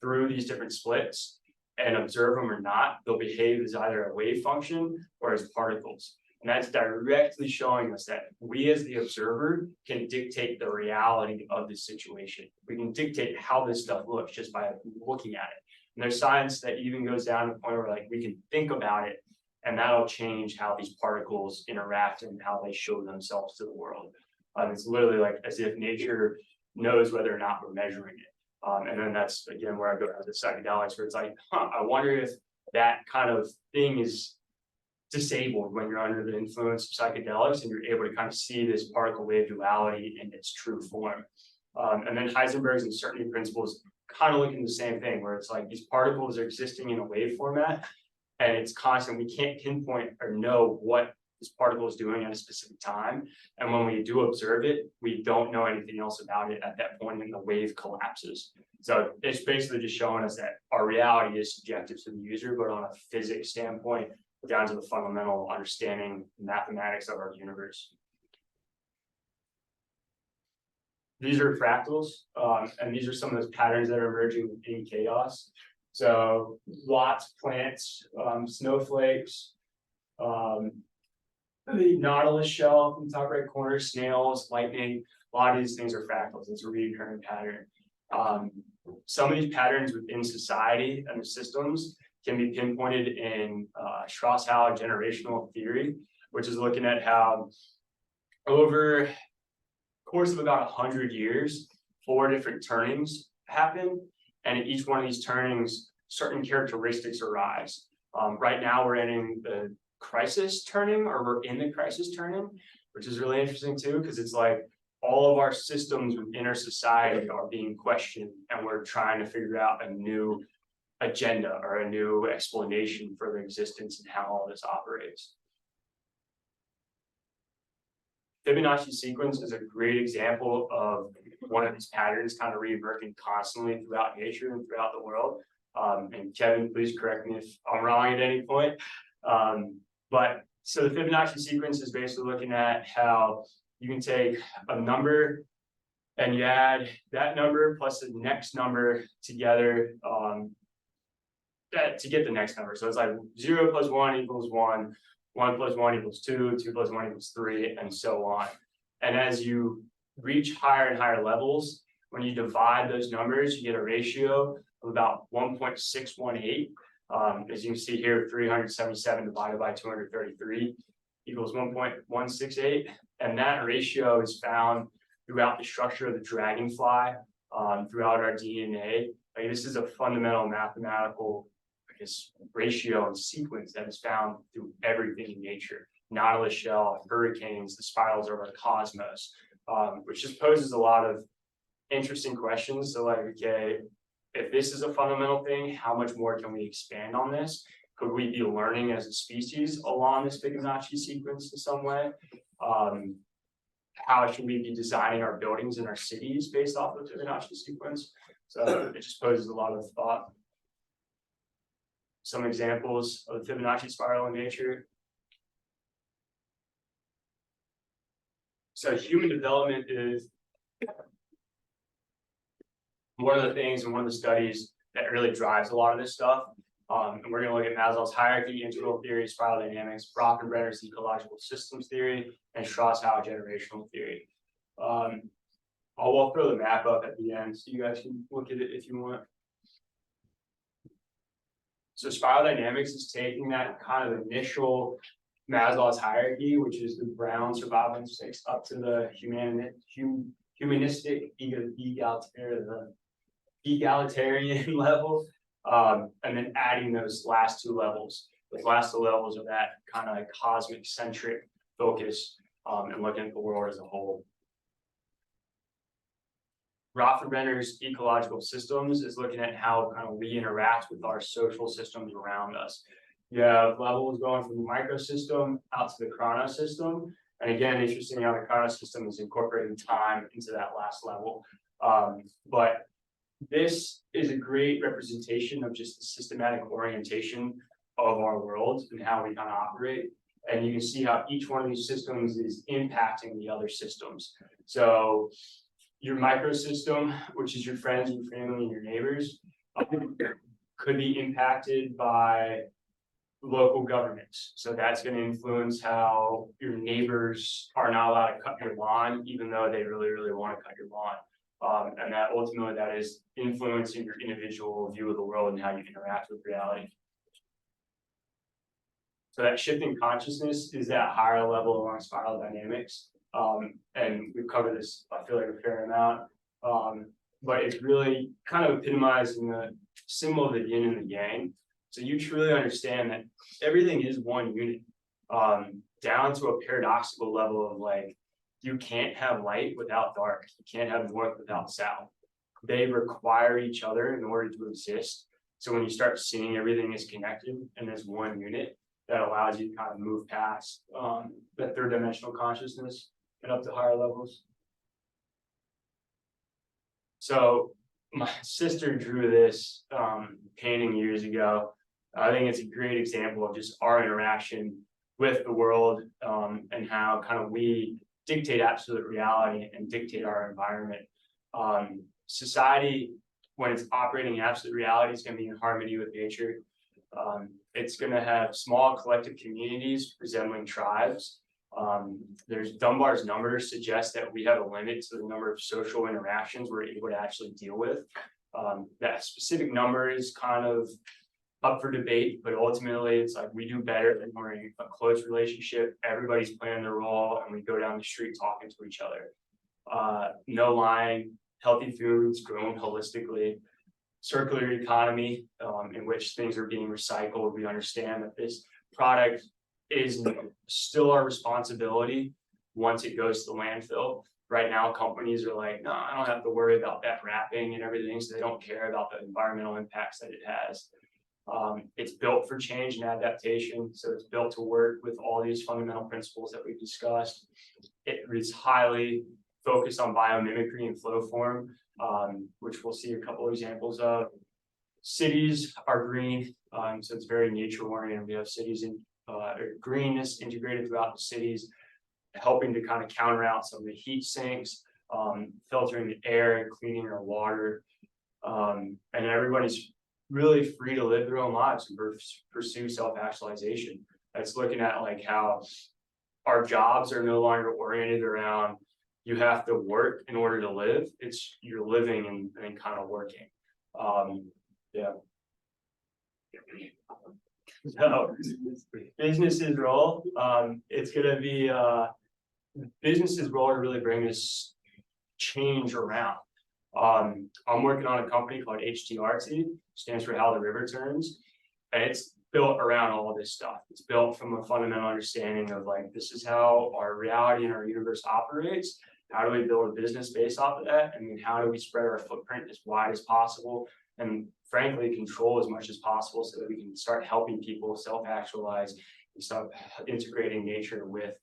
through these different splits and observe them or not, they'll behave as either a wave function or as particles. And that's directly showing us that we as the observer can dictate the reality of the situation. We can dictate how this stuff looks just by looking at it. And there's science that even goes down to the point where like we can think about it, and that'll change how these particles interact and how they show themselves to the world. It's literally like as if nature knows whether or not we're measuring it. And then that's, again, where I go to the psychedelics, where it's like, I wonder if that kind of thing is disabled when you're under the influence of psychedelics and you're able to kind of see this particle wave duality in its true form. And then Heisenberg's uncertainty principles kind of look at the same thing, where it's like these particles are existing in a wave format, and it's constant. We can't pinpoint or know what this particle is doing at a specific time. And when we do observe it, we don't know anything else about it at that point, and the wave collapses. So it's basically just showing us that our reality is subjective to the user, but on a physics standpoint, down to the fundamental understanding mathematics of our universe. These are fractals, and these are some of those patterns that are emerging in chaos. So lots of plants, snowflakes, the nautilus shell in the top right corner, snails, lightning. A lot of these things are fractals. It's a recurring pattern. Some of these patterns within society and the systems can be pinpointed in Strauss-Howe generational theory, which is looking at how over the course of about 100 years, 4 different turnings happen. And in each one of these turnings, certain characteristics arise. Right now, we're in the crisis turning, or we're in the crisis turning, which is really interesting too, because it's like all of our systems within our society are being questioned, and we're trying to figure out a new agenda or a new explanation for their existence and how all this operates. Fibonacci sequence is a great example of one of these patterns kind of reemerging constantly throughout nature and throughout the world. And Kevin, please correct me if I'm wrong at any point. But so the Fibonacci sequence is basically looking at how you can take a number and you add that number plus the next number together to get the next number. So it's like 0 plus 1 equals 1, 1 plus 1 equals 2, 2 plus 1 equals 3, and so on. And as you reach higher and higher levels, when you divide those numbers, you get a ratio of about 1.618. As you can see here, 377 divided by 233 equals 1.168. And that ratio is found throughout the structure of the dragonfly, throughout our DNA. Like, this is a fundamental mathematical, I guess, ratio and sequence that is found through everything in nature. Nautilus shell, hurricanes, the spirals of our cosmos, which just poses a lot of interesting questions. So like, okay, if this is a fundamental thing, how much more can we expand on this? Could we be learning as a species along this Fibonacci sequence in some way? How should we be designing our buildings and our cities based off of the Fibonacci sequence? So it just poses a lot of thought. Some examples of the Fibonacci spiral in nature. So human development is one of the things and one of the studies that really drives a lot of this stuff. And we're going to look at Maslow's hierarchy, integral theory, spiral dynamics, Brockenbrenner's ecological systems theory, and Strauss-Howe generational theory. I'll throw the map up at the end so you guys can look at it if you want. So spiral dynamics is taking that kind of initial Maslow's hierarchy, which is the brown survival instincts, up to the humanistic egalitarian level, and then adding those last 2 levels. The last 2 levels are that kind of like cosmic centric focus and looking at the world as a whole. Rothenberger's ecological systems is looking at how kind of we interact with our social systems around us. You have levels going from the microsystem out to the chronosystem. And again, interesting how the chronosystem is incorporating time into that last level. But this is a great representation of just the systematic orientation of our world and how we kind of operate. And you can see how each one of these systems is impacting the other systems. So your microsystem, which is your friends, your family, and your neighbors, could be impacted by local governments. So that's going to influence how your neighbors are not allowed to cut your lawn, even though they really, really want to cut your lawn. And that ultimately that is influencing your individual view of the world and how you interact with reality. So that shifting consciousness is that higher level along spiral dynamics. And we've covered this, I feel like, a fair amount. But it's really kind of epitomizing the symbol of the yin and the yang. So you truly understand that everything is one unit, down to a paradoxical level of like, you can't have light without dark. You can't have north without south. They require each other in order to exist. So when you start seeing everything is connected and there's one unit, that allows you to kind of move past that third dimensional consciousness and up to higher levels. So my sister drew this painting years ago. I think it's a great example of just our interaction with the world and how kind of we dictate absolute reality and dictate our environment. Society, when it's operating in absolute reality, is going to be in harmony with nature. It's going to have small collective communities resembling tribes. There's Dunbar's numbers suggest that we have a limit to the number of social interactions we're able to actually deal with. That specific number is kind of up for debate, but ultimately it's like we do better when we're in a close relationship. Everybody's playing their role and we go down the street talking to each other. No lying, healthy foods grown holistically. Circular economy, in which things are being recycled. We understand that this product is still our responsibility once it goes to the landfill. Right now, companies are like, no, I don't have to worry about that wrapping and everything, so they don't care about the environmental impacts that it has. It's built for change and adaptation, so it's built to work with all these fundamental principles that we've discussed. It is highly focused on biomimicry and flow form, which we'll see a couple examples of. Cities are green, so it's very nature oriented. We have cities in greenness integrated throughout the cities, helping to kind of counter out some of the heat sinks, filtering the air and cleaning our water. And everybody's really free to live their own lives and pursue self-actualization. That's looking at like how our jobs are no longer oriented around you have to work in order to live. It's you're living and kind of working. Yeah. So businesses role, it's going to be businesses role to really bring this change around. I'm working on a company called HTRT, stands for How the River Turns, and it's built around all of this stuff. It's built from a fundamental understanding of like, this is how our reality and our universe operates. How do we build a business based off of that? And then how do we spread our footprint as wide as possible? And frankly, control as much as possible so that we can start helping people self-actualize and start integrating nature with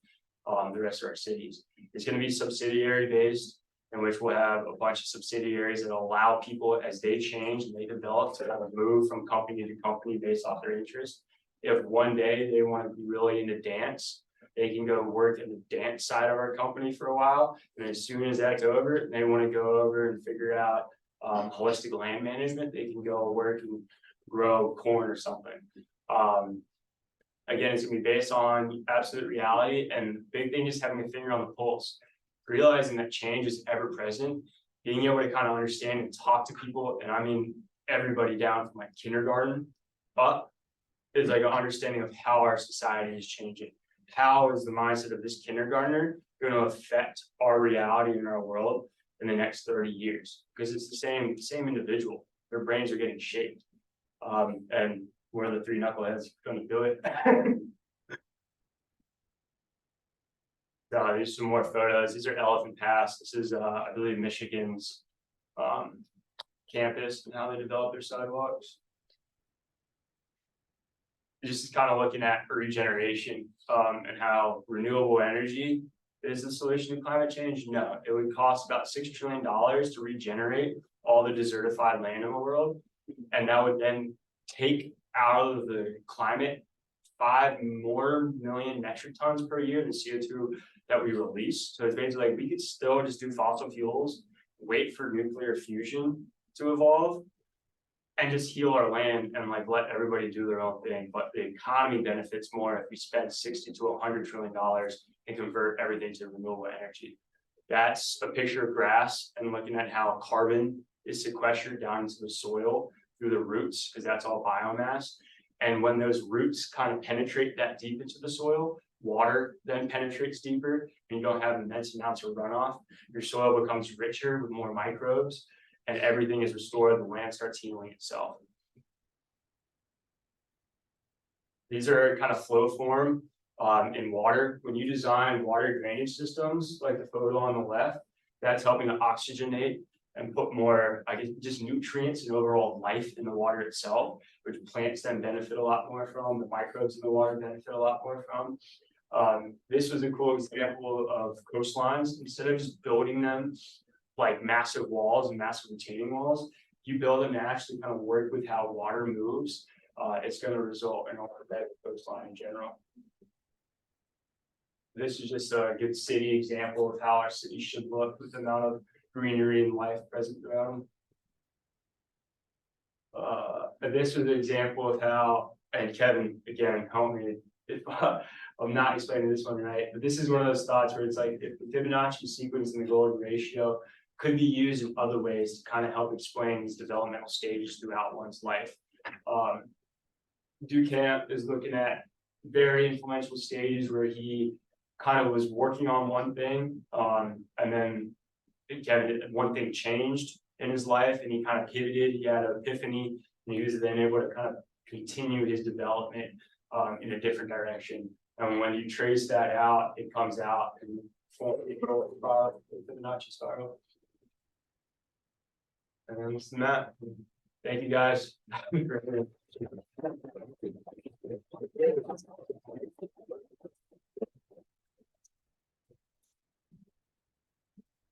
the rest of our cities. It's going to be subsidiary based, in which we'll have a bunch of subsidiaries that allow people as they change and they develop to kind of move from company to company based off their interest. If one day they want to be really into dance, they can go work in the dance side of our company for a while. And as soon as that's over, and they want to go over and figure out holistic land management, they can go work and grow corn or something. Again, it's going to be based on absolute reality. And the big thing is having a finger on the pulse, realizing that change is ever present, being able to kind of understand and talk to people. And I mean, everybody down from like kindergarten up is like an understanding of how our society is changing. How is the mindset of this kindergartner going to affect our reality in our world in the next 30 years? Because it's the same individual. Their brains are getting shaped. And one of the three knuckleheads going to do it. There's some more photos. These are Elephant Pass. This is, I believe, Michigan's campus and how they develop their sidewalks. Just kind of looking at regeneration and how renewable energy is the solution to climate change. No, it would cost about $6 trillion to regenerate all the desertified land in the world. And that would then take out of the climate 5 more million metric tons per year the CO2 that we release. So it's basically like we could still just do fossil fuels, wait for nuclear fusion to evolve, and just heal our land and like let everybody do their own thing. But the economy benefits more if we spend 60 to 100 trillion dollars and convert everything to renewable energy. That's a picture of grass and looking at how carbon is sequestered down into the soil through the roots, because that's all biomass. And when those roots kind of penetrate that deep into the soil, water then penetrates deeper and you don't have immense amounts of runoff. Your soil becomes richer with more microbes and everything is restored. The land starts healing itself. These are kind of flow form in water. When you design water drainage systems, like the photo on the left, that's helping to oxygenate and put more, I guess, just nutrients and overall life in the water itself, which plants then benefit a lot more from, the microbes in the water benefit a lot more from. This was a cool example of coastlines. Instead of just building them like massive walls and massive retaining walls, you build them to actually kind of work with how water moves. It's going to result in a better coastline in general. This is just a good city example of how our city should look with the amount of greenery and life present around. This was an example of how, and Kevin, again, help me if I'm not explaining this one right, but this is one of those thoughts where it's like if the Fibonacci sequence and the golden ratio could be used in other ways to kind of help explain these developmental stages throughout one's life. Duchamp is looking at very influential stages where he kind of was working on one thing, and then Kevin, one thing changed in his life and he kind of pivoted. He had an epiphany and he was then able to kind of continue his development in a different direction. And when you trace that out, it comes out in the Fibonacci spiral. And then listen to that. Thank you guys.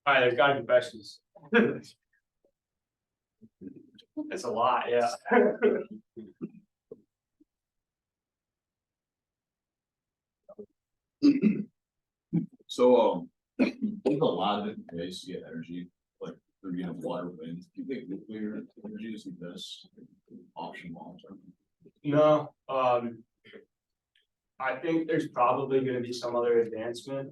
All right, there's got to be questions. It's a lot, yeah. So, there's a lot of different ways to get energy, like through water, wind. Do you think nuclear energy is the best option long term? No, I think there's probably going to be some other advancement.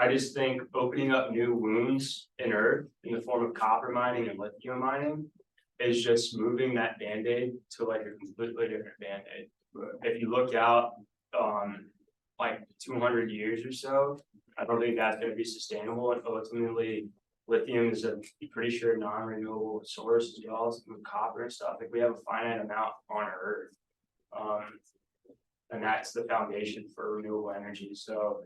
I just think opening up new wounds in Earth in the form of copper mining and lithium mining is just moving that band-aid to like a completely different band-aid. If you look out like 200 years or so, I don't think that's going to be sustainable. And ultimately, lithium is a pretty sure non-renewable source as well as copper and stuff. Like we have a finite amount on Earth. And that's the foundation for renewable energy. So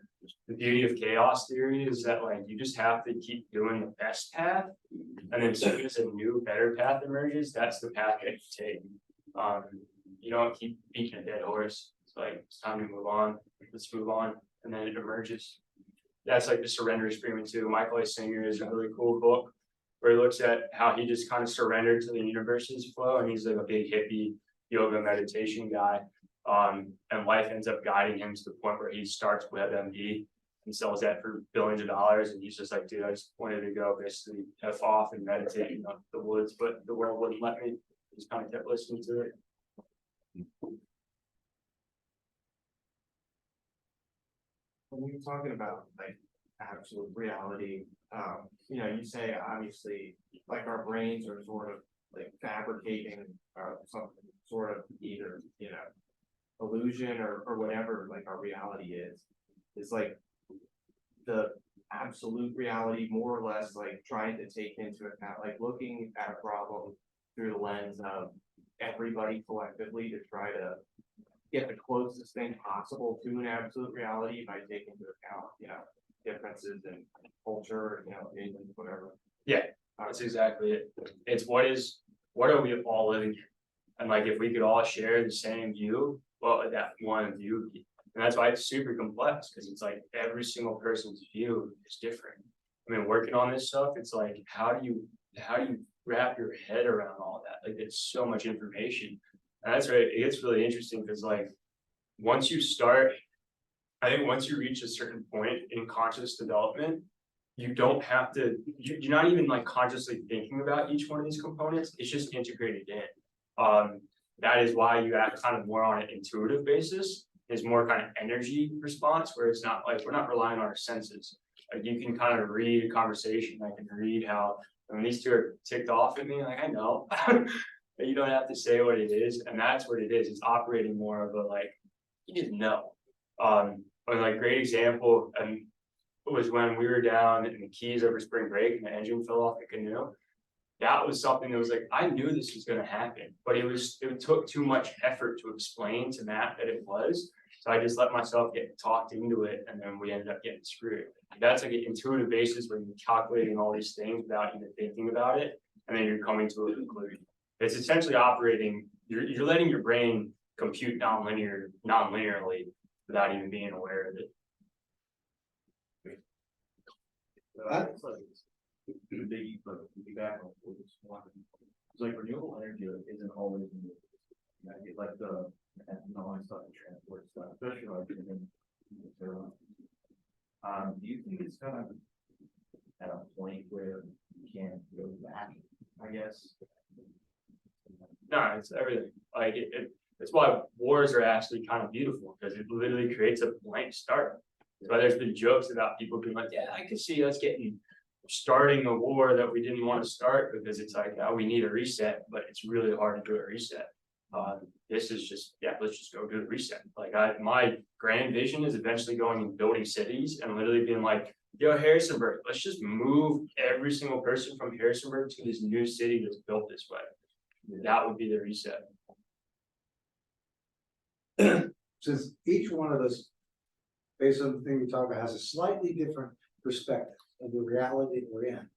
the beauty of chaos theory is that like you just have to keep doing the best path, and then as soon as a new better path emerges, that's the path that you take. You don't keep beating a dead horse. It's like it's time to move on. Let's move on, and then it emerges. That's like the surrender experiment too. Michael A. Singer is a really cool book where he looks at how he just kind of surrendered to the universe's flow, and he's like a big hippie yoga meditation guy. And life ends up guiding him to the point where he starts WebMD and sells that for billions of dollars. And he's just like, dude, I just wanted to go basically F off and meditate in the woods, but the world wouldn't let me. Just kind of kept listening to it. When you're talking about like absolute reality, you say obviously like our brains are sort of like fabricating some sort of either, illusion or whatever like our reality is like the absolute reality more or less like trying to take into account like looking at a problem through the lens of everybody collectively to try to get the closest thing possible to an absolute reality by taking into account, differences in culture, opinions, whatever. Yeah, that's exactly it. It's what are we all living here? And like, if we could all share the same view, well, that one view, and that's why it's super complex, because it's like every single person's view is different. I mean, working on this stuff, it's like, how do you wrap your head around all that? Like, it's so much information. And that's right, it gets really interesting, because like, once you reach a certain point in conscious development, you don't have to, you're not even like consciously thinking about each one of these components, it's just integrated in. That is why you act kind of more on an intuitive basis, is more kind of energy response, where it's not like, we're not relying on our senses. Like, you can kind of read a conversation, I can read how, when these two are ticked off at me, like, I know. You don't have to say what it is, and that's what it is. It's operating more of a like, you just know. But like, great example, and was when we were down in the Keys over spring break and the engine fell off the canoe. That was something that was like, I knew this was going to happen, but it took too much effort to explain to Matt that it was. So I just let myself get talked into it, and then we ended up getting screwed. That's like an intuitive basis where you're calculating all these things without even thinking about it, and then you're coming to a conclusion. It's essentially operating, you're letting your brain compute non-linearly without even being aware of it. It's like renewable energy isn't always like the ethanol stuff and transport stuff, especially like in do you think it's kind of at a point where you can't go back, I guess? No, it's everything. Like it's why wars are actually kind of beautiful, because it literally creates a blank start. That's why there's been jokes about people being like, yeah, I could see us starting a war that we didn't want to start, because it's like, oh, we need a reset, but it's really hard to do a reset. This is just, yeah, let's just go do a reset. Like my grand vision is eventually going and building cities and literally being like, yo, Harrisonburg, let's just move every single person from Harrisonburg to this new city that's built this way. That would be the reset. Since each one of us, based on the thing we talk about, has a slightly different perspective of the reality we're in.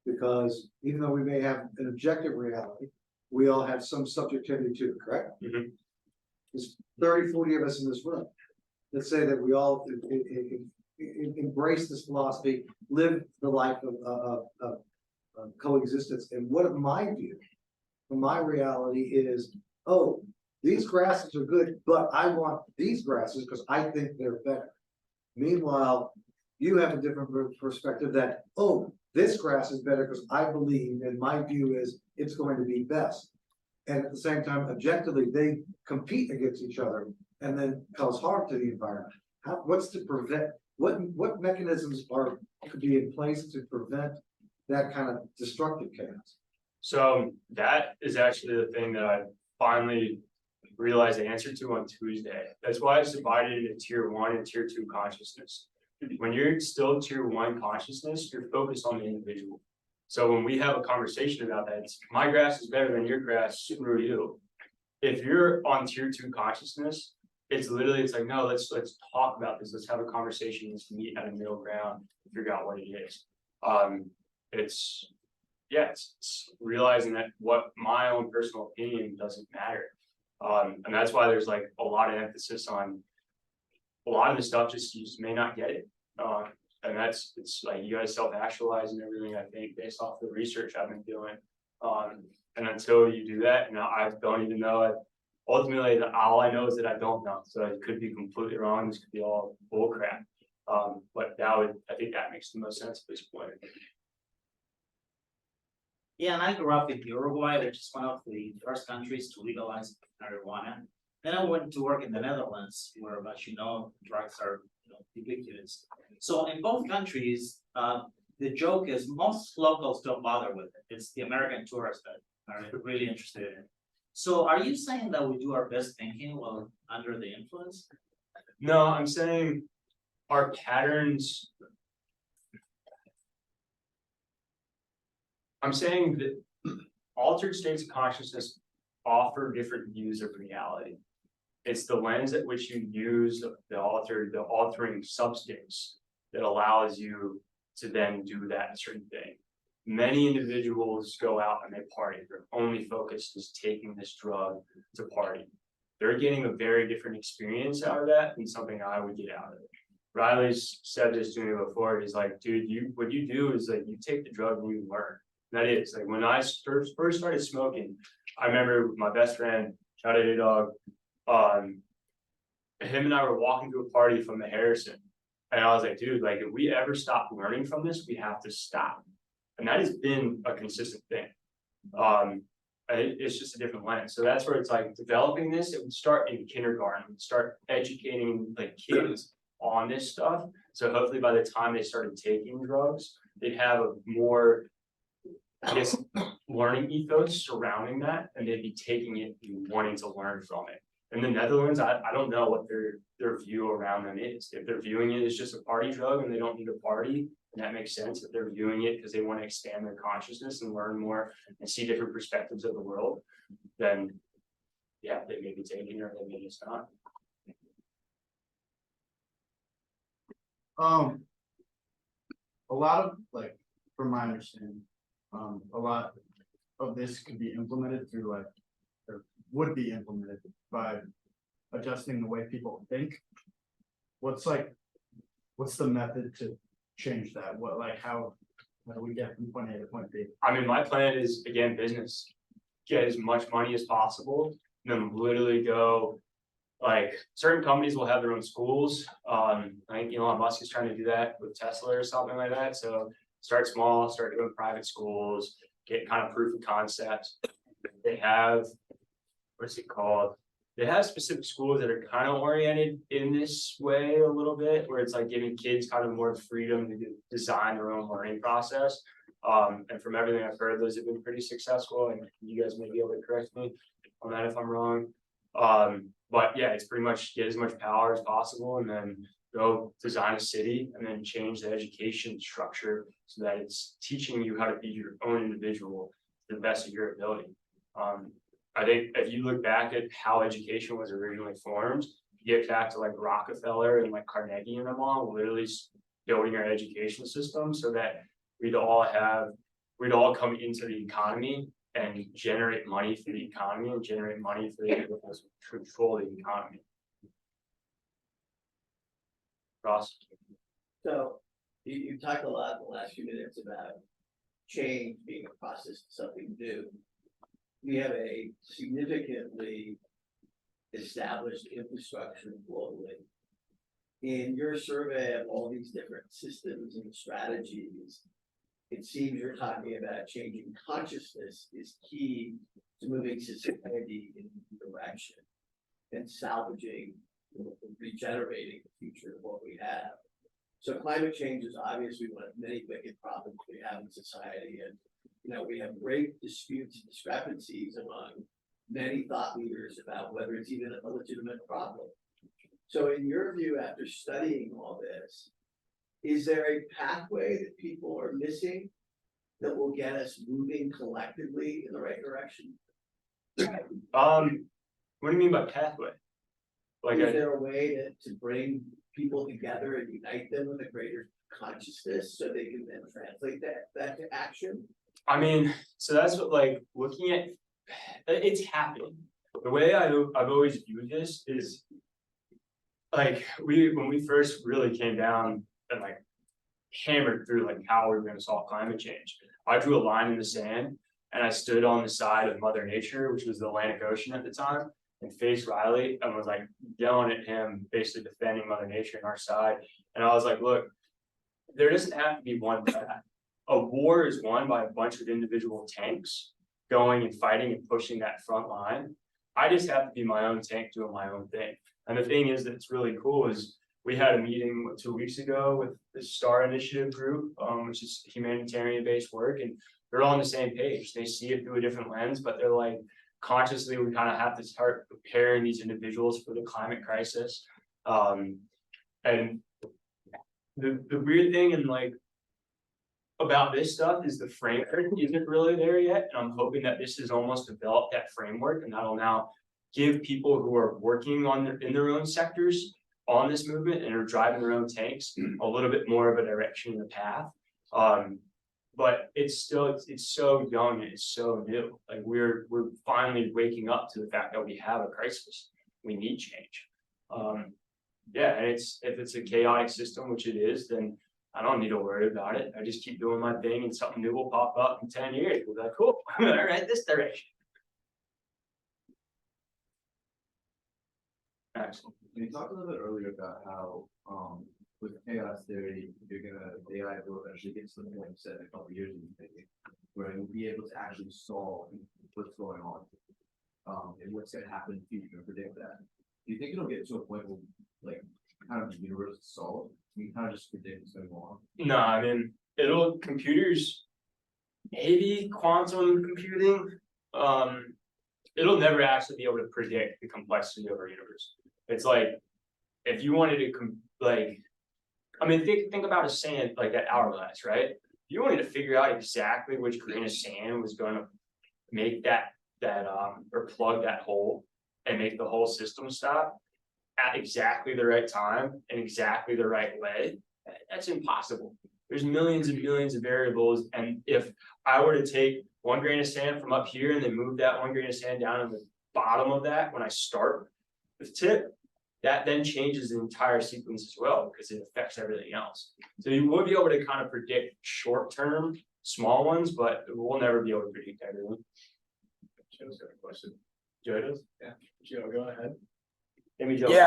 Because even though we may have an objective reality, we all have some subjectivity to it, correct? Mm-hmm. There's 30, 40 of us in this room. Let's say that we all embrace this philosophy, live the life of coexistence. And what my view, my reality is, oh, these grasses are good, but I want these grasses because I think they're better. Meanwhile, you have a different perspective that, oh, this grass is better because I believe, and my view is it's going to be best. And at the same time, objectively, they compete against each other and then cause harm to the environment. What's to prevent, what mechanisms could be in place to prevent that kind of destructive chaos? So that is actually the thing that I finally realized the answer to on Tuesday. That's why it's divided into tier 1 and tier 2 consciousness. When you're still tier 1 consciousness, you're focused on the individual. So when we have a conversation about that, it's my grass is better than your grass, screw you. If you're on tier 2 consciousness, it's like, no, let's talk about this. Let's have a conversation. Let's meet at a middle ground, figure out what it is. It's realizing that what my own personal opinion doesn't matter. And that's why there's like a lot of emphasis on a lot of the stuff, you just may not get it. And it's like you guys self-actualize and everything, I think, based off the research I've been doing. And until you do that, and I don't even know, ultimately, all I know is that I don't know. So it could be completely wrong. This could be all bull crap. But I think that makes the most sense at this point. Yeah, and I grew up in Uruguay, which is one of the first countries to legalize marijuana. Then I went to work in the Netherlands, where, as you know, drugs are ubiquitous. So in both countries, the joke is most locals don't bother with it. It's the American tourists that are really interested in it. So are you saying that we do our best thinking while under the influence? No, I'm saying our patterns. I'm saying that altered states of consciousness offer different views of reality. It's the lens at which you use the altering substance that allows you to then do that certain thing. Many individuals go out and they party. Their only focus is taking this drug to party. They're getting a very different experience out of that than something I would get out of it. Riley's said this to me before. He's like, dude, what you do is like you take the drug and you learn. That is like when I first started smoking, I remember my best friend, shout out to Dog, him and I were walking to a party from the Harrison. And I was like, dude, like if we ever stop learning from this, we have to stop. And that has been a consistent thing. It's just a different lens. So that's where it's like developing this, it would start in kindergarten, it would start educating like kids on this stuff. So hopefully by the time they started taking drugs, they'd have a more, I guess, learning ethos surrounding that, and they'd be taking it and wanting to learn from it. In the Netherlands, I don't know what their view around them is. If they're viewing it as just a party drug and they don't need to party, and that makes sense. If they're viewing it because they want to expand their consciousness and learn more and see different perspectives of the world, then yeah, they may be taking it or they may just not. A lot of, like, from my understanding, a lot of this could be implemented through like, or would be implemented by adjusting the way people think. What's the method to change that? How do we get from point A to point B? I mean, my plan is, again, business. Get as much money as possible, and then literally go, like, certain companies will have their own schools. I think Elon Musk is trying to do that with Tesla or something like that. So start small, start doing private schools, get kind of proof of concept. They have, what's it called? They have specific schools that are kind of oriented in this way a little bit, where it's like giving kids kind of more freedom to design their own learning process. And from everything I've heard, those have been pretty successful, and you guys may be able to correct me on that if I'm wrong. But yeah, it's pretty much get as much power as possible and then go design a city and then change the education structure so that it's teaching you how to be your own individual to the best of your ability. I think if you look back at how education was originally formed, you get back to like Rockefeller and like Carnegie and them all, literally building our education system so that we'd all come into the economy and generate money for the economy and generate money for the individuals to control the economy. Ross? So you talked a lot in the last few minutes about change being a process of something new. We have a significantly established infrastructure globally. In your survey of all these different systems and strategies, it seems you're talking about changing consciousness is key to moving society in a direction and salvaging, regenerating the future of what we have. So climate change is obviously one of many wicked problems we have in society, and we have great disputes and discrepancies among many thought leaders about whether it's even a legitimate problem. So in your view, after studying all this, is there a pathway that people are missing that will get us moving collectively in the right direction? What do you mean by pathway? Is there a way to bring people together and unite them with a greater consciousness so they can then translate that to action? I mean, so that's what, like, looking at, it's happening. The way I've always viewed this is, like, when we first really came down and like hammered through like how we were going to solve climate change, I drew a line in the sand and I stood on the side of Mother Nature, which was the Atlantic Ocean at the time, and faced Riley and was like yelling at him, basically defending Mother Nature and our side. And I was like, look, there doesn't have to be one path. A war is won by a bunch of individual tanks going and fighting and pushing that front line. I just have to be my own tank doing my own thing. And the thing is that's really cool is we had a meeting 2 weeks ago with the STAR Initiative group, which is humanitarian-based work, and they're all on the same page. They see it through a different lens, but they're like, consciously, we kind of have to start preparing these individuals for the climate crisis. And the weird thing and like about this stuff is the framework isn't really there yet. And I'm hoping that this has almost developed that framework, and that'll now give people who are working in their own sectors on this movement and are driving their own tanks a little bit more of a direction in the path. But it's so young and it's so new. Like we're finally waking up to the fact that we have a crisis. We need change. Yeah, and if it's a chaotic system, which it is, then I don't need to worry about it. I just keep doing my thing and something new will pop up in 10 years. We'll be like, cool, all right, this direction. Excellent. You talked a little bit earlier about how, with chaos theory, AI will eventually get to the point set in a couple of years in thinking, where you'll be able to actually solve what's going on, and what's going to happen in the future and predict that. Do you think it'll get to a point where, like, kind of the universe is solved? You can kind of just predict what's going on. No, I mean, computers, maybe quantum computing, it'll never actually be able to predict the complexity of our universe. It's like, if you wanted to, think about a sand, like that hourglass, right? If you wanted to figure out exactly which grain of sand was going to make or plug that hole and make the whole system stop at exactly the right time and exactly the right way, that's impossible. There's millions and millions of variables, and if I were to take one grain of sand from up here and then move that one grain of sand down in the bottom of that when I start the tip, that then changes the entire sequence as well because it affects everything else. So you will be able to kind of predict short-term, small ones, but we'll never be able to predict everything. Joe's got a question. Joe does? Yeah, Joe, go ahead. Yeah.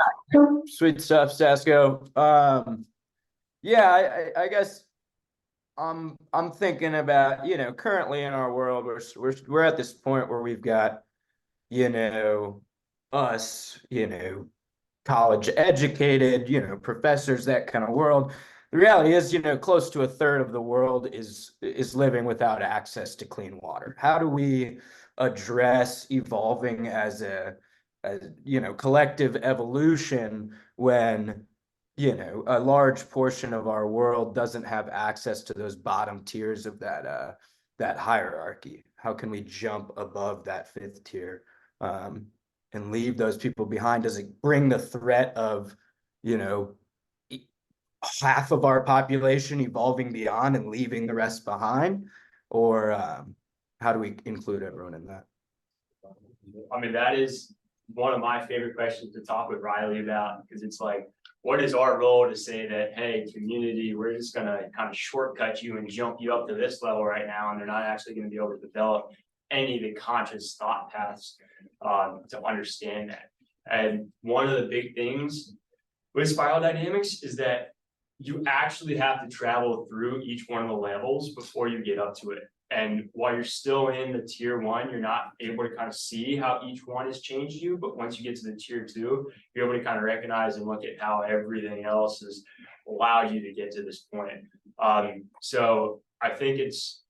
Sweet stuff, Sasko. Yeah, I guess I'm thinking about, currently in our world, we're at this point where we've got, us, college educated, professors, that kind of world. The reality is, close to a third of the world is living without access to clean water. How do we address evolving as a collective evolution when, a large portion of our world doesn't have access to those bottom tiers of that hierarchy? How can we jump above that fifth tier, and leave those people behind? Does it bring the threat of, half of our population evolving beyond and leaving the rest behind? Or how do we include everyone in that? I mean, that is one of my favorite questions to talk with Riley about, because it's like, what is our role to say that, hey, community, we're just going to kind of shortcut you and jump you up to this level right now, and they're not actually going to be able to develop any of the conscious thought paths to understand that. And one of the big things with spiral dynamics is that you actually have to travel through each one of the levels before you get up to it. And while you're still in the tier one, you're not able to kind of see how each one has changed you. But once you get to the tier two, you're able to kind of recognize and look at how everything else has allowed you to get to this point. So I think it's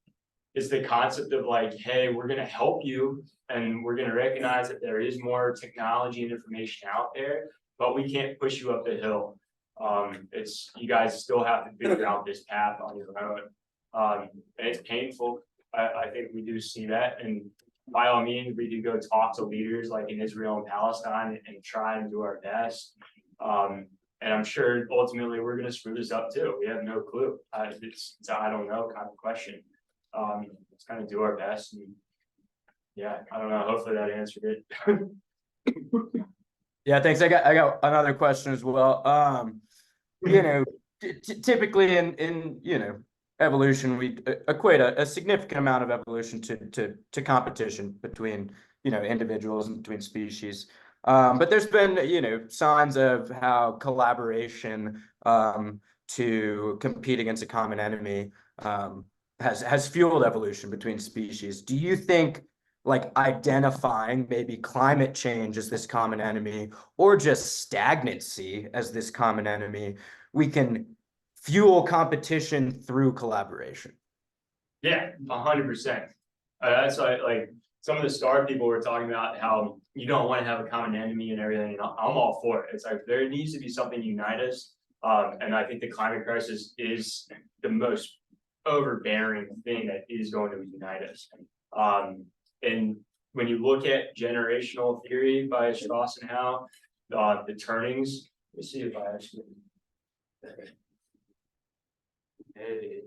the concept of like, hey, we're going to help you, and we're going to recognize that there is more technology and information out there, but we can't push you up the hill. You guys still have to figure out this path on your own. And it's painful. I think we do see that, and by all means, we do go talk to leaders like in Israel and Palestine and try and do our best. And I'm sure ultimately we're going to screw this up too. We have no clue. It's I don't know kind of question. Let's kind of do our best. And yeah, I don't know. Hopefully that answered it. Yeah, thanks. I got another question as well. Typically in evolution, we equate a significant amount of evolution to competition between individuals and between species. But there's been signs of how collaboration to compete against a common enemy has fueled evolution between species. Do you think like identifying maybe climate change as this common enemy, or just stagnancy as this common enemy, we can fuel competition through collaboration? Yeah, 100%. That's like some of the STAR people were talking about how you don't want to have a common enemy and everything. And I'm all for it. It's like there needs to be something to unite us. And I think the climate crisis is the most overbearing thing that is going to unite us. And when you look at generational theory by Strauss and Howe, the turnings, let me see if I actually. Hey.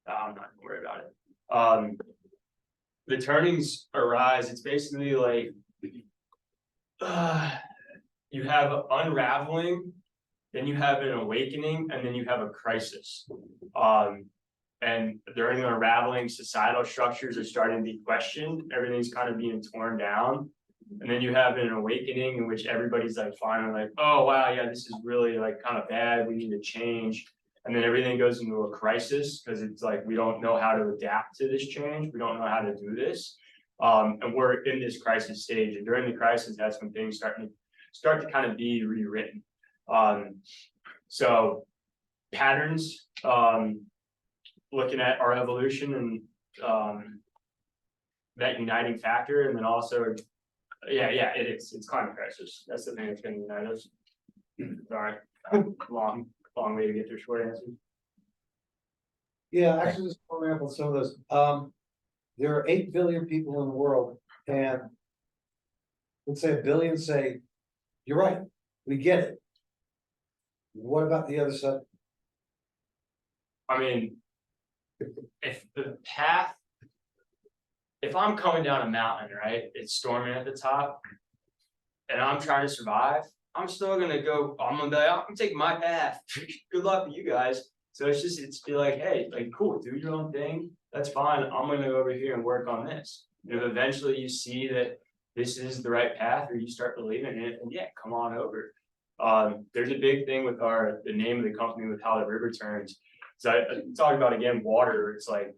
I'm not gonna worry about it. The turnings arise, it's basically like you have unraveling, then you have an awakening, and then you have a crisis. And during the unraveling, societal structures are starting to be questioned, everything's kind of being torn down. And then you have an awakening in which everybody's like finally like, oh wow, yeah, this is really like kind of bad, we need to change. And then everything goes into a crisis because it's like we don't know how to adapt to this change, we don't know how to do this. And we're in this crisis stage, and during the crisis, that's when things start to kind of be rewritten. So patterns, looking at our evolution and that uniting factor, and then also, it's climate crisis. That's the thing that's going to unite us. Sorry, long way to get through short answers. Yeah, actually, just following up on some of those, there are 8 billion people in the world, and let's say 1 billion say, you're right, we get it. What about the other side? I mean, if the path, if I'm coming down a mountain, right, it's storming at the top, and I'm trying to survive, I'm still gonna go, I'm gonna take my path. Good luck with you guys. So it's be like, hey, like, cool, do your own thing. That's fine. I'm gonna go over here and work on this. And if eventually you see that this is the right path, or you start believing in it, and yeah, come on over. There's a big thing with the name of the company, with how the river turns. So I talked about, again, water. It's like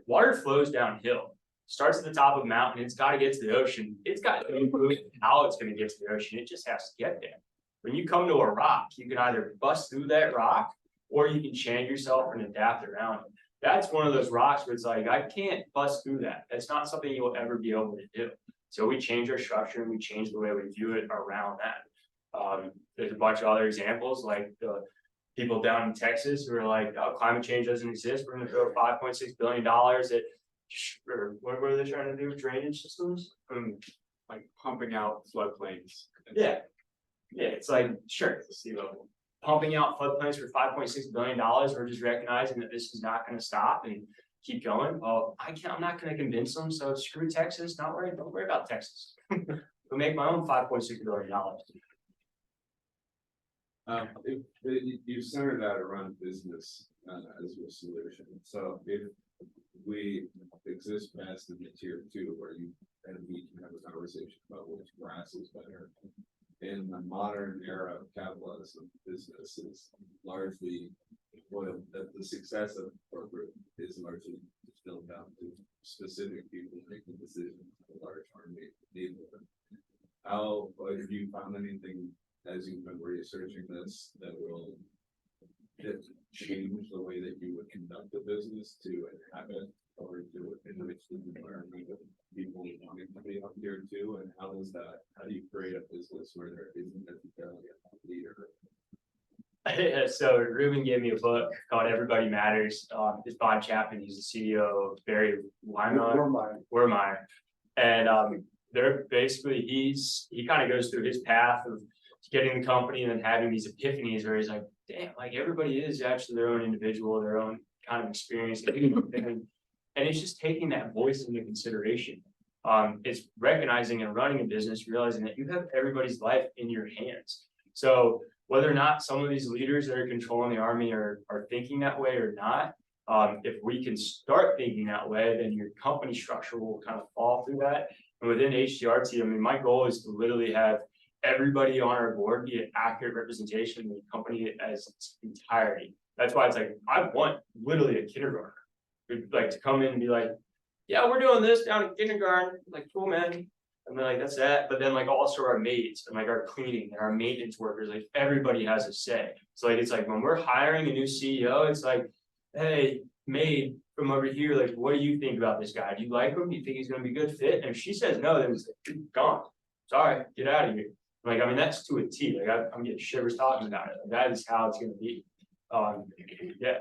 water flows downhill, starts at the top of the mountain, it's got to get to the ocean. It's got no clue how it's going to get to the ocean. It just has to get there. When you come to a rock, you can either bust through that rock, or you can change yourself and adapt around it. That's one of those rocks where it's like, I can't bust through that. That's not something you'll ever be able to do. So we change our structure and we change the way we view it around that. There's a bunch of other examples, like the people down in Texas who are like, oh, climate change doesn't exist. We're going to throw $5.6 billion at, or what were they trying to do? Drainage systems? Like pumping out floodplains. Yeah. Yeah, it's like, sure, it's the sea level. Pumping out floodplains for $5.6 billion. We're just recognizing that this is not going to stop and keep going. Well, I'm not going to convince them. So screw Texas. Don't worry about Texas. We'll make my own $5.6 billion. You centered that around business as a solution. So if we exist past in the tier 2, where you and we can have a conversation about which grass is better. In the modern era of capitalism, business is largely, well, the success of corporate is largely distilled down to specific people making decisions in a large army neighborhood. How have you found anything as you've been researching this that will change the way that you would conduct a business to inhabit or to enrich the environment with people wanting to be up here too? And how do you create a business where there isn't necessarily a leader? So Ruben gave me a book called Everybody Matters. It's Bob Chapman. He's the CEO of Barry Wurmeyer. And they're basically, he kind of goes through his path of getting the company and then having these epiphanies where he's like, damn, like everybody is actually their own individual, their own kind of experience. And it's just taking that voice into consideration. It's recognizing and running a business, realizing that you have everybody's life in your hands. So whether or not some of these leaders that are controlling the army are thinking that way or not, if we can start thinking that way, then your company structure will kind of fall through that. And within HDRT, I mean, my goal is to literally have everybody on our board be an accurate representation of the company as its entirety. That's why it's like, I want literally a kindergartner who'd like to come in and be like, yeah, we're doing this down in kindergarten. I'm like, cool, man. And they're like, that's that. But then like also our maids and like our cleaning and our maintenance workers, like everybody has a say. So like, it's like when we're hiring a new CEO, it's like, hey, maid from over here, like, what do you think about this guy? Do you like him? Do you think he's going to be a good fit? And if she says no, then it's like, gone. Sorry, get out of here. Like, I mean, that's to a T. Like, I'm getting shivers talking about it. Like, that is how it's going to be. Yeah.